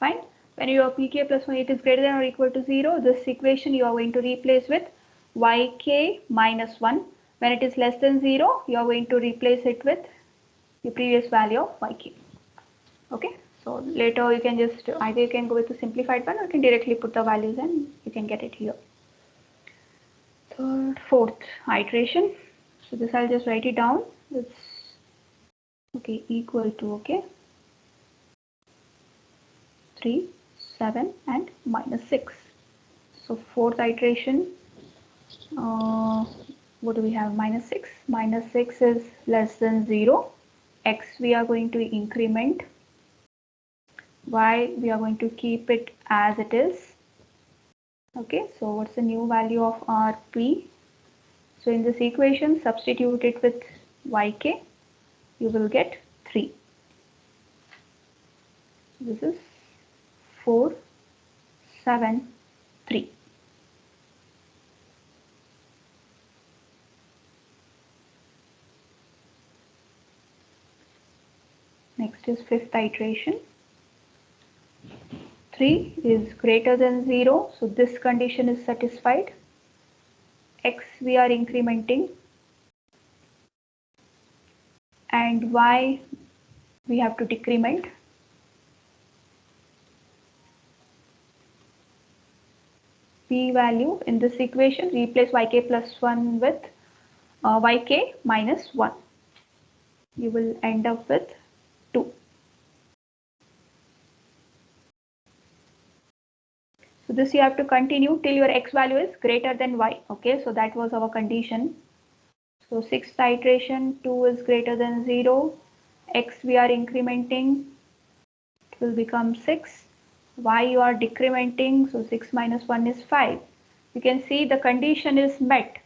Fine. When your pk plus 1 it is greater than or equal to 0, this equation you are going to replace with yk minus 1. When it is less than 0, you are going to replace it with the previous value of yk. Okay. So later you can just either you can go with the simplified one or you can directly put the values and you can get it here. Third, fourth iteration. So this I'll just write it down. It's okay equal to okay 3, 7 and minus 6. So fourth iteration, what do we have? Minus 6. Minus 6 is less than 0. X we are going to increment. Y we are going to keep it as it is. Okay, so what's the new value of our p? So in this equation, substitute it with yk. You will get 3. This is 4, 7, 3. Next is fifth iteration. 3 is greater than 0, so this condition is satisfied. X we are incrementing and y we have to decrement. P value in this equation, replace yk plus 1 with yk minus 1. You will end up with 2. So this you have to continue till your x value is greater than y. Okay, so that was our condition. So sixth iteration, 2 is greater than 0. X we are incrementing, it will become 6. y you are decrementing, so 6 minus 1 is 5. You can see the condition is met.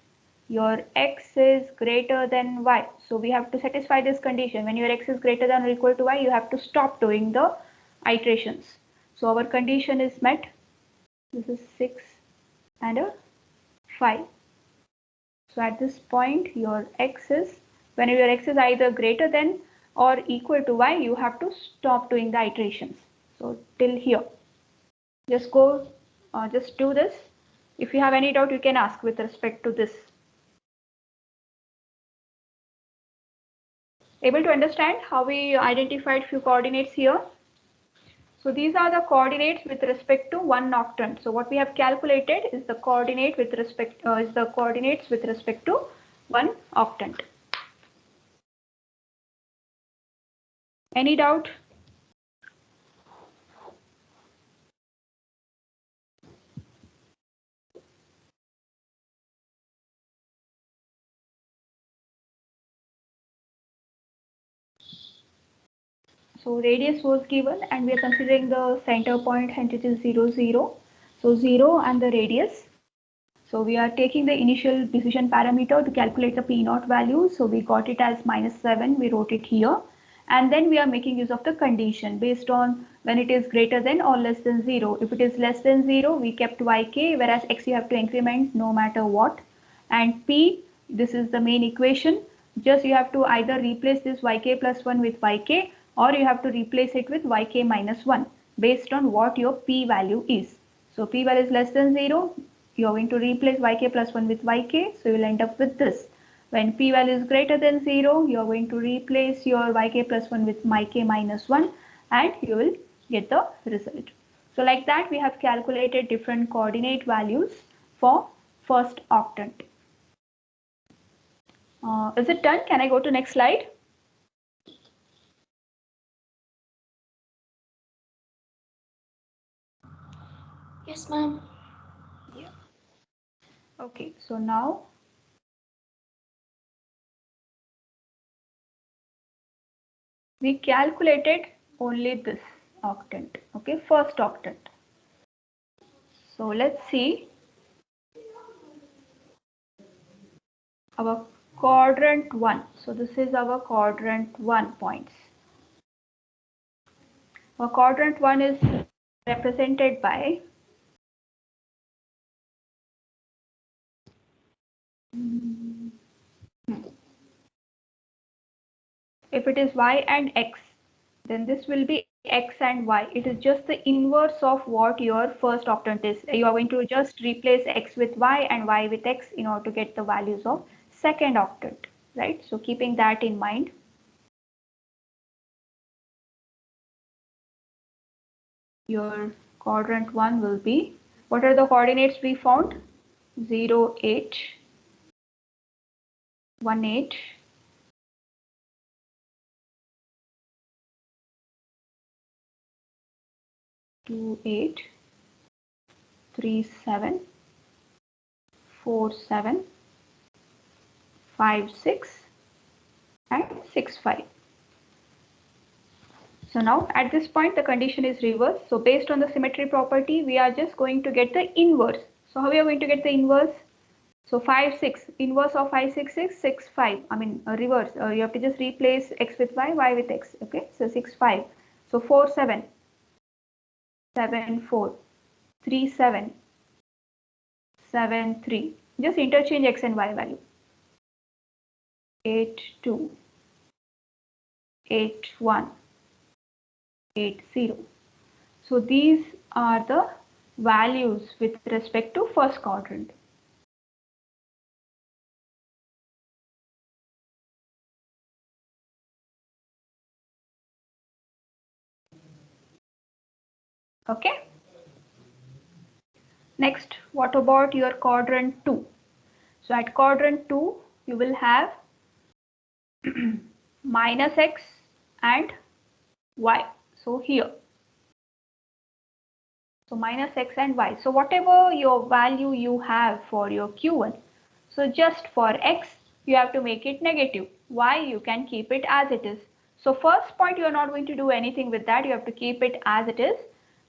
Your x is greater than y. So we have to satisfy this condition. When your x is greater than or equal to y, you have to stop doing the iterations. So our condition is met. This is 6 and a 5. So at this point, your x is, when your x is either greater than or equal to y, you have to stop doing the iterations. So till here. Just go, just do this. If you have any doubt, you can ask with respect to this. Able to understand how we identified few coordinates here? So these are the coordinates with respect to one octant. So what we have calculated is the coordinate with respect coordinates with respect to one octant. Any doubt? So radius was given and we are considering the center point, hence it is 0, 0. So 0 and the radius. So we are taking the initial decision parameter to calculate the P naught value. So we got it as -7, we wrote it here. And then we are making use of the condition based on when it is greater than or less than 0. If it is less than 0, we kept yk, whereas x you have to increment no matter what. And P, this is the main equation. Just you have to either replace this yk plus 1 with yk, or you have to replace it with yk minus 1 based on what your P value is. So P value is less than 0, you are going to replace yk plus 1 with yk, so you will end up with this. When P value is greater than 0, you are going to replace your yk plus 1 with yk minus 1 and you will get the result. So like that we have calculated different coordinate values for first octant. Is it done? Can I go to next slide? Yes, ma'am. Yeah. Okay, so now we calculated only this octant, okay, first octant. So let's see our quadrant 1. So this is our quadrant 1 points. Our quadrant 1 is represented by if it is y and x, then this will be x and y. It is just the inverse of what your first octant is. You are going to just replace x with y and y with x in order to get the values of second octant, right? So keeping that in mind. Your quadrant 1 will be, what are the coordinates we found? 0, 8, 1, 8, 2, 8, 3, 7, 4, 7, 5, 6 and 6, 5. So now at this point the condition is reversed. So based on the symmetry property, we are just going to get the inverse. So how we are going to get the inverse? So 5, 6, inverse of 5, 6, 6, 6, 5. I mean reverse. You have to just replace x with y with x. Okay, so 6, 5. So 4, 7, 7, 4, 3, 7, 7, 3. Just interchange x and y value. 8, 2, 8, 1, 8, 0. So these are the values with respect to first quadrant. Okay. Next, what about your quadrant 2? So at quadrant 2, you will have minus x and y. So here. So minus x and y. So whatever your value you have for your q1, so just for x, you have to make it negative. Y, you can keep it as it is. So first point, you are not going to do anything with that. You have to keep it as it is.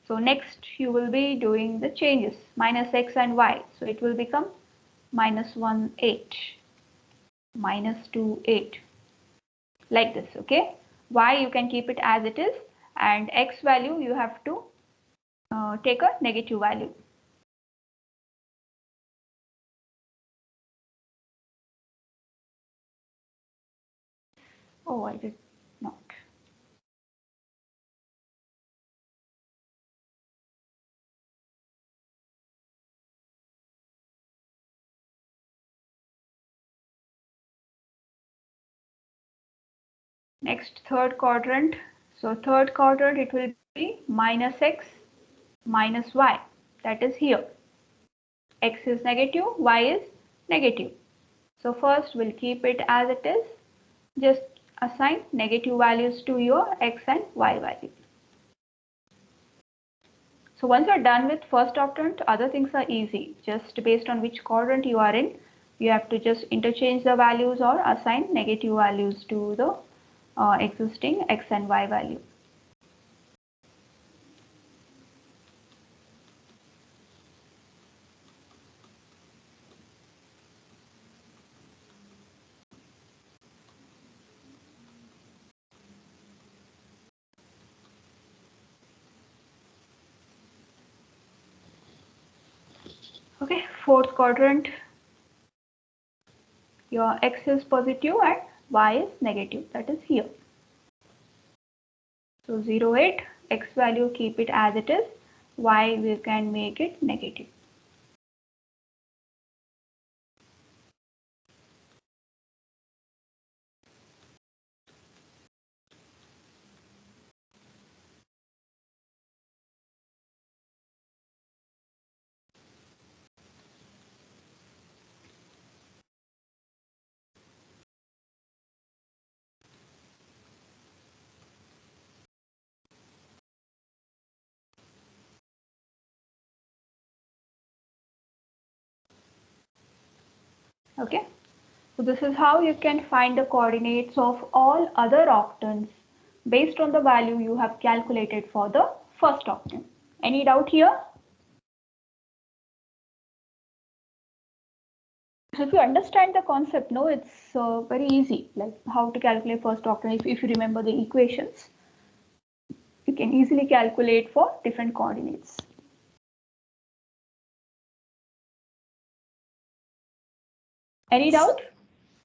So next you will be doing the changes, minus x and y. So it will become minus 1, 8, minus 2, 8, like this, okay? Y you can keep it as it is, and x value you have to take a negative value. Oh, I did not. Next, third quadrant. So third quadrant, it will be minus x, minus y. That is here. X is negative, y is negative. So first we'll keep it as it is. Just assign negative values to your x and y value. So once you're done with first octant, other things are easy. Just based on which quadrant you are in, you have to just interchange the values or assign negative values to the existing x and y value. Okay, fourth quadrant, your x is positive and y is negative, that is here. So 0, 8, x value keep it as it is, y we can make it negative. Okay, so this is how you can find the coordinates of all other octants based on the value you have calculated for the first octant. Any doubt here? So if you understand the concept, no, it's very easy, like how to calculate first octant. If you remember the equations, you can easily calculate for different coordinates. Any doubt?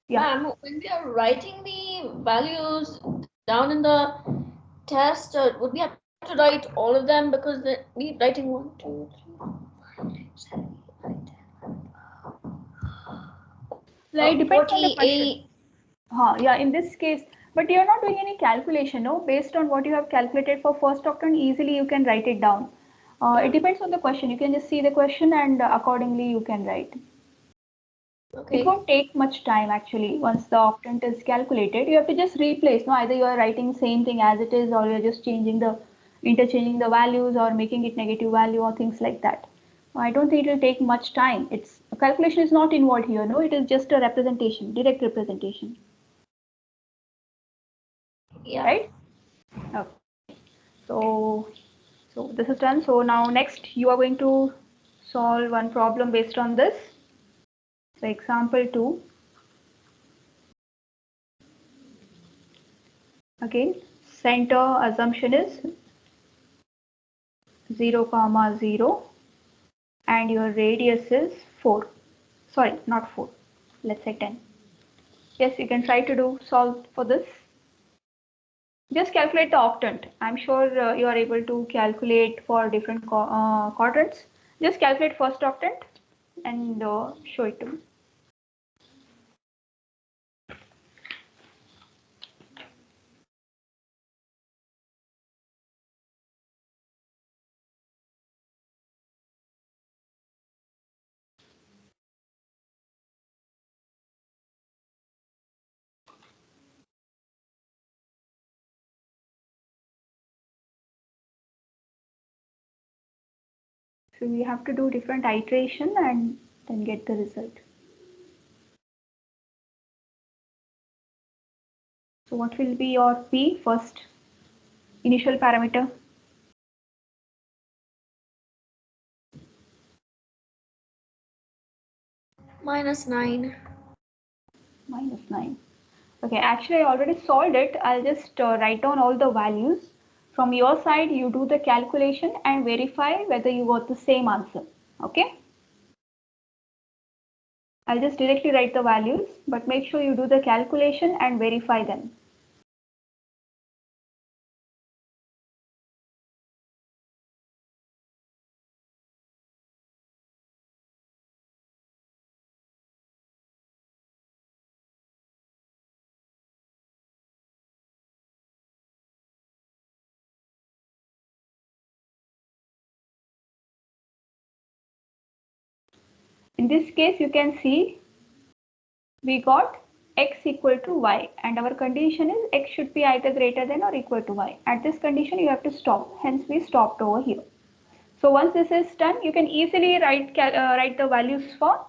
Yeah. Ma'am, when we are writing the values down in the test, would we have to write all of them because we writing 1, 2, 3, 7, 8, 9, 10. It depends on the question. Yeah, in this case, but you're not doing any calculation, no? Based on what you have calculated for first octant, easily you can write it down. It depends on the question. You can just see the question and accordingly you can write. Okay. It won't take much time actually. Once the octant is calculated, you have to just replace. No, either you are writing same thing as it is, or you're just interchanging the values, or making it negative value, or things like that. I don't think it will take much time. It's calculation is not involved here. No, it is just a representation, direct representation. Yeah. Right? Okay. So this is done. So now next you are going to solve one problem based on this. So example 2. Again, center assumption is 0, 0 and your radius is 4. Sorry, not 4. Let's say 10. Yes, you can try to solve for this. Just calculate the octant. I'm sure you are able to calculate for different quadrants. Just calculate first octant and show it to me. So we have to do different iteration and then get the result. So what will be your P first initial parameter? -9. -9. Okay, actually I already solved it. I'll just write down all the values. From your side, you do the calculation and verify whether you got the same answer. Okay. I'll just directly write the values, but make sure you do the calculation and verify them. In this case, you can see we got x equal to y, and our condition is x should be either greater than or equal to y. At this condition, you have to stop. Hence, we stopped over here. So once this is done, you can easily write the values for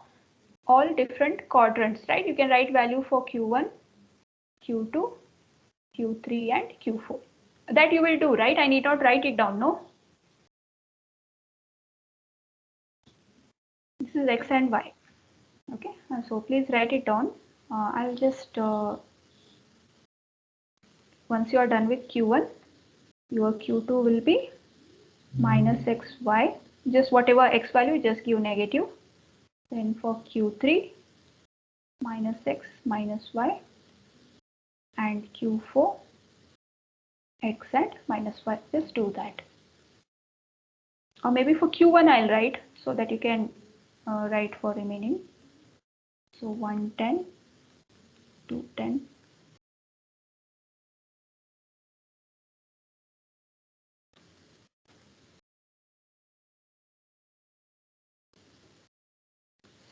all different quadrants, right? You can write value for Q1, Q2, Q3 and Q4. That you will do, right? I need not write it down, no? This is x and y. Okay, so please write it down. I'll just, once you are done with Q1, your Q2 will be minus xy. Just whatever x value, just give negative. Then for Q3, minus x minus y. And Q4, x and minus y. Just do that. Or maybe for Q1 I'll write so that you can write for remaining. So 110, 210.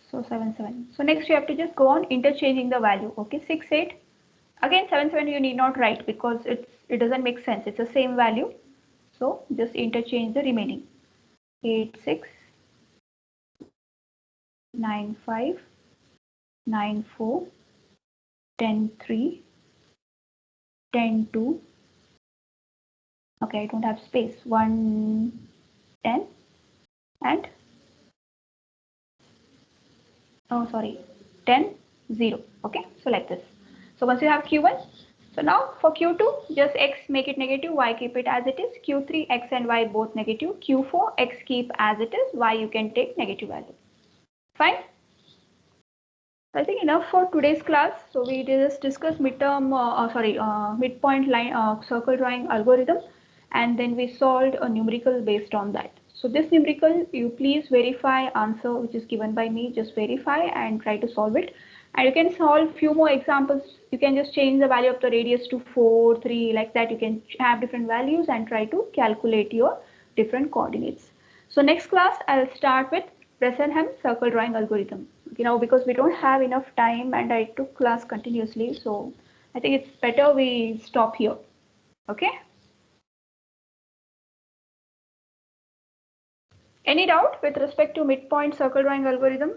So 77. So next you have to just go on interchanging the value. Okay, 6, 8. Again 77 you need not write because it doesn't make sense. It's the same value. So just interchange the remaining. 8, 6, 9, 5, 9, 4, 10, 3, 10, 2. Okay, I don't have space. 1, 10 and 10, 0. Okay, so like this. So once you have Q1, so now for Q2, just x make it negative, y keep it as it is. Q3, x and y both negative. Q4, x keep as it is, y you can take negative value. Fine. I think enough for today's class. So we just discussed midpoint line circle drawing algorithm, and then we solved a numerical based on that. So this numerical, you please verify answer which is given by me. Just verify and try to solve it. And you can solve few more examples. You can just change the value of the radius to 4, 3, like that. You can have different values and try to calculate your different coordinates. So next class, I'll start with Bresenham circle drawing algorithm. You know, because we don't have enough time and I took class continuously. So I think it's better we stop here. Okay. Any doubt with respect to midpoint circle drawing algorithm?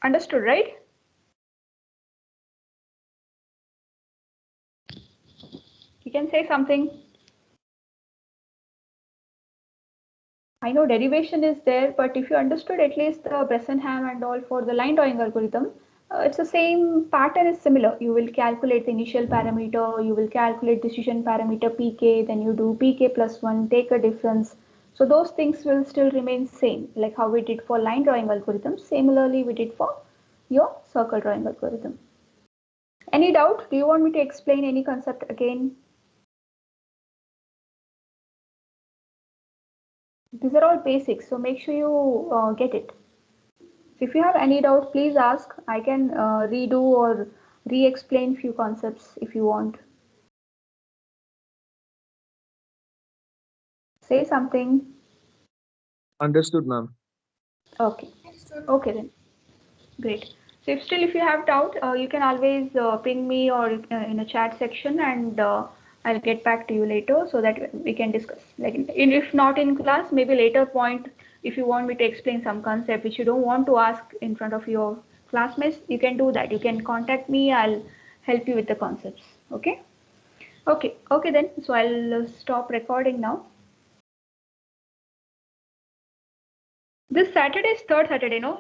Understood, right? You can say something. I know derivation is there, but if you understood at least the Bresenham and all for the line drawing algorithm, it's the same pattern is similar. You will calculate the initial parameter, you will calculate decision parameter pk, then you do pk plus 1, take a difference. So those things will still remain same, like how we did for line drawing algorithm. Similarly, we did for your circle drawing algorithm. Any doubt? Do you want me to explain any concept again? These are all basics, so make sure you get it. If you have any doubt, please ask. I can redo or re-explain few concepts if you want. Say something. Understood, ma'am. Okay. Okay then. Great. So if you have doubt, you can always ping me or in a chat section, and I'll get back to you later so that we can discuss. Like, if not in class, maybe later point, if you want me to explain some concept which you don't want to ask in front of your classmates, you can do that. You can contact me. I'll help you with the concepts. Okay. Okay then. So I'll stop recording now. This Saturday is third Saturday, no?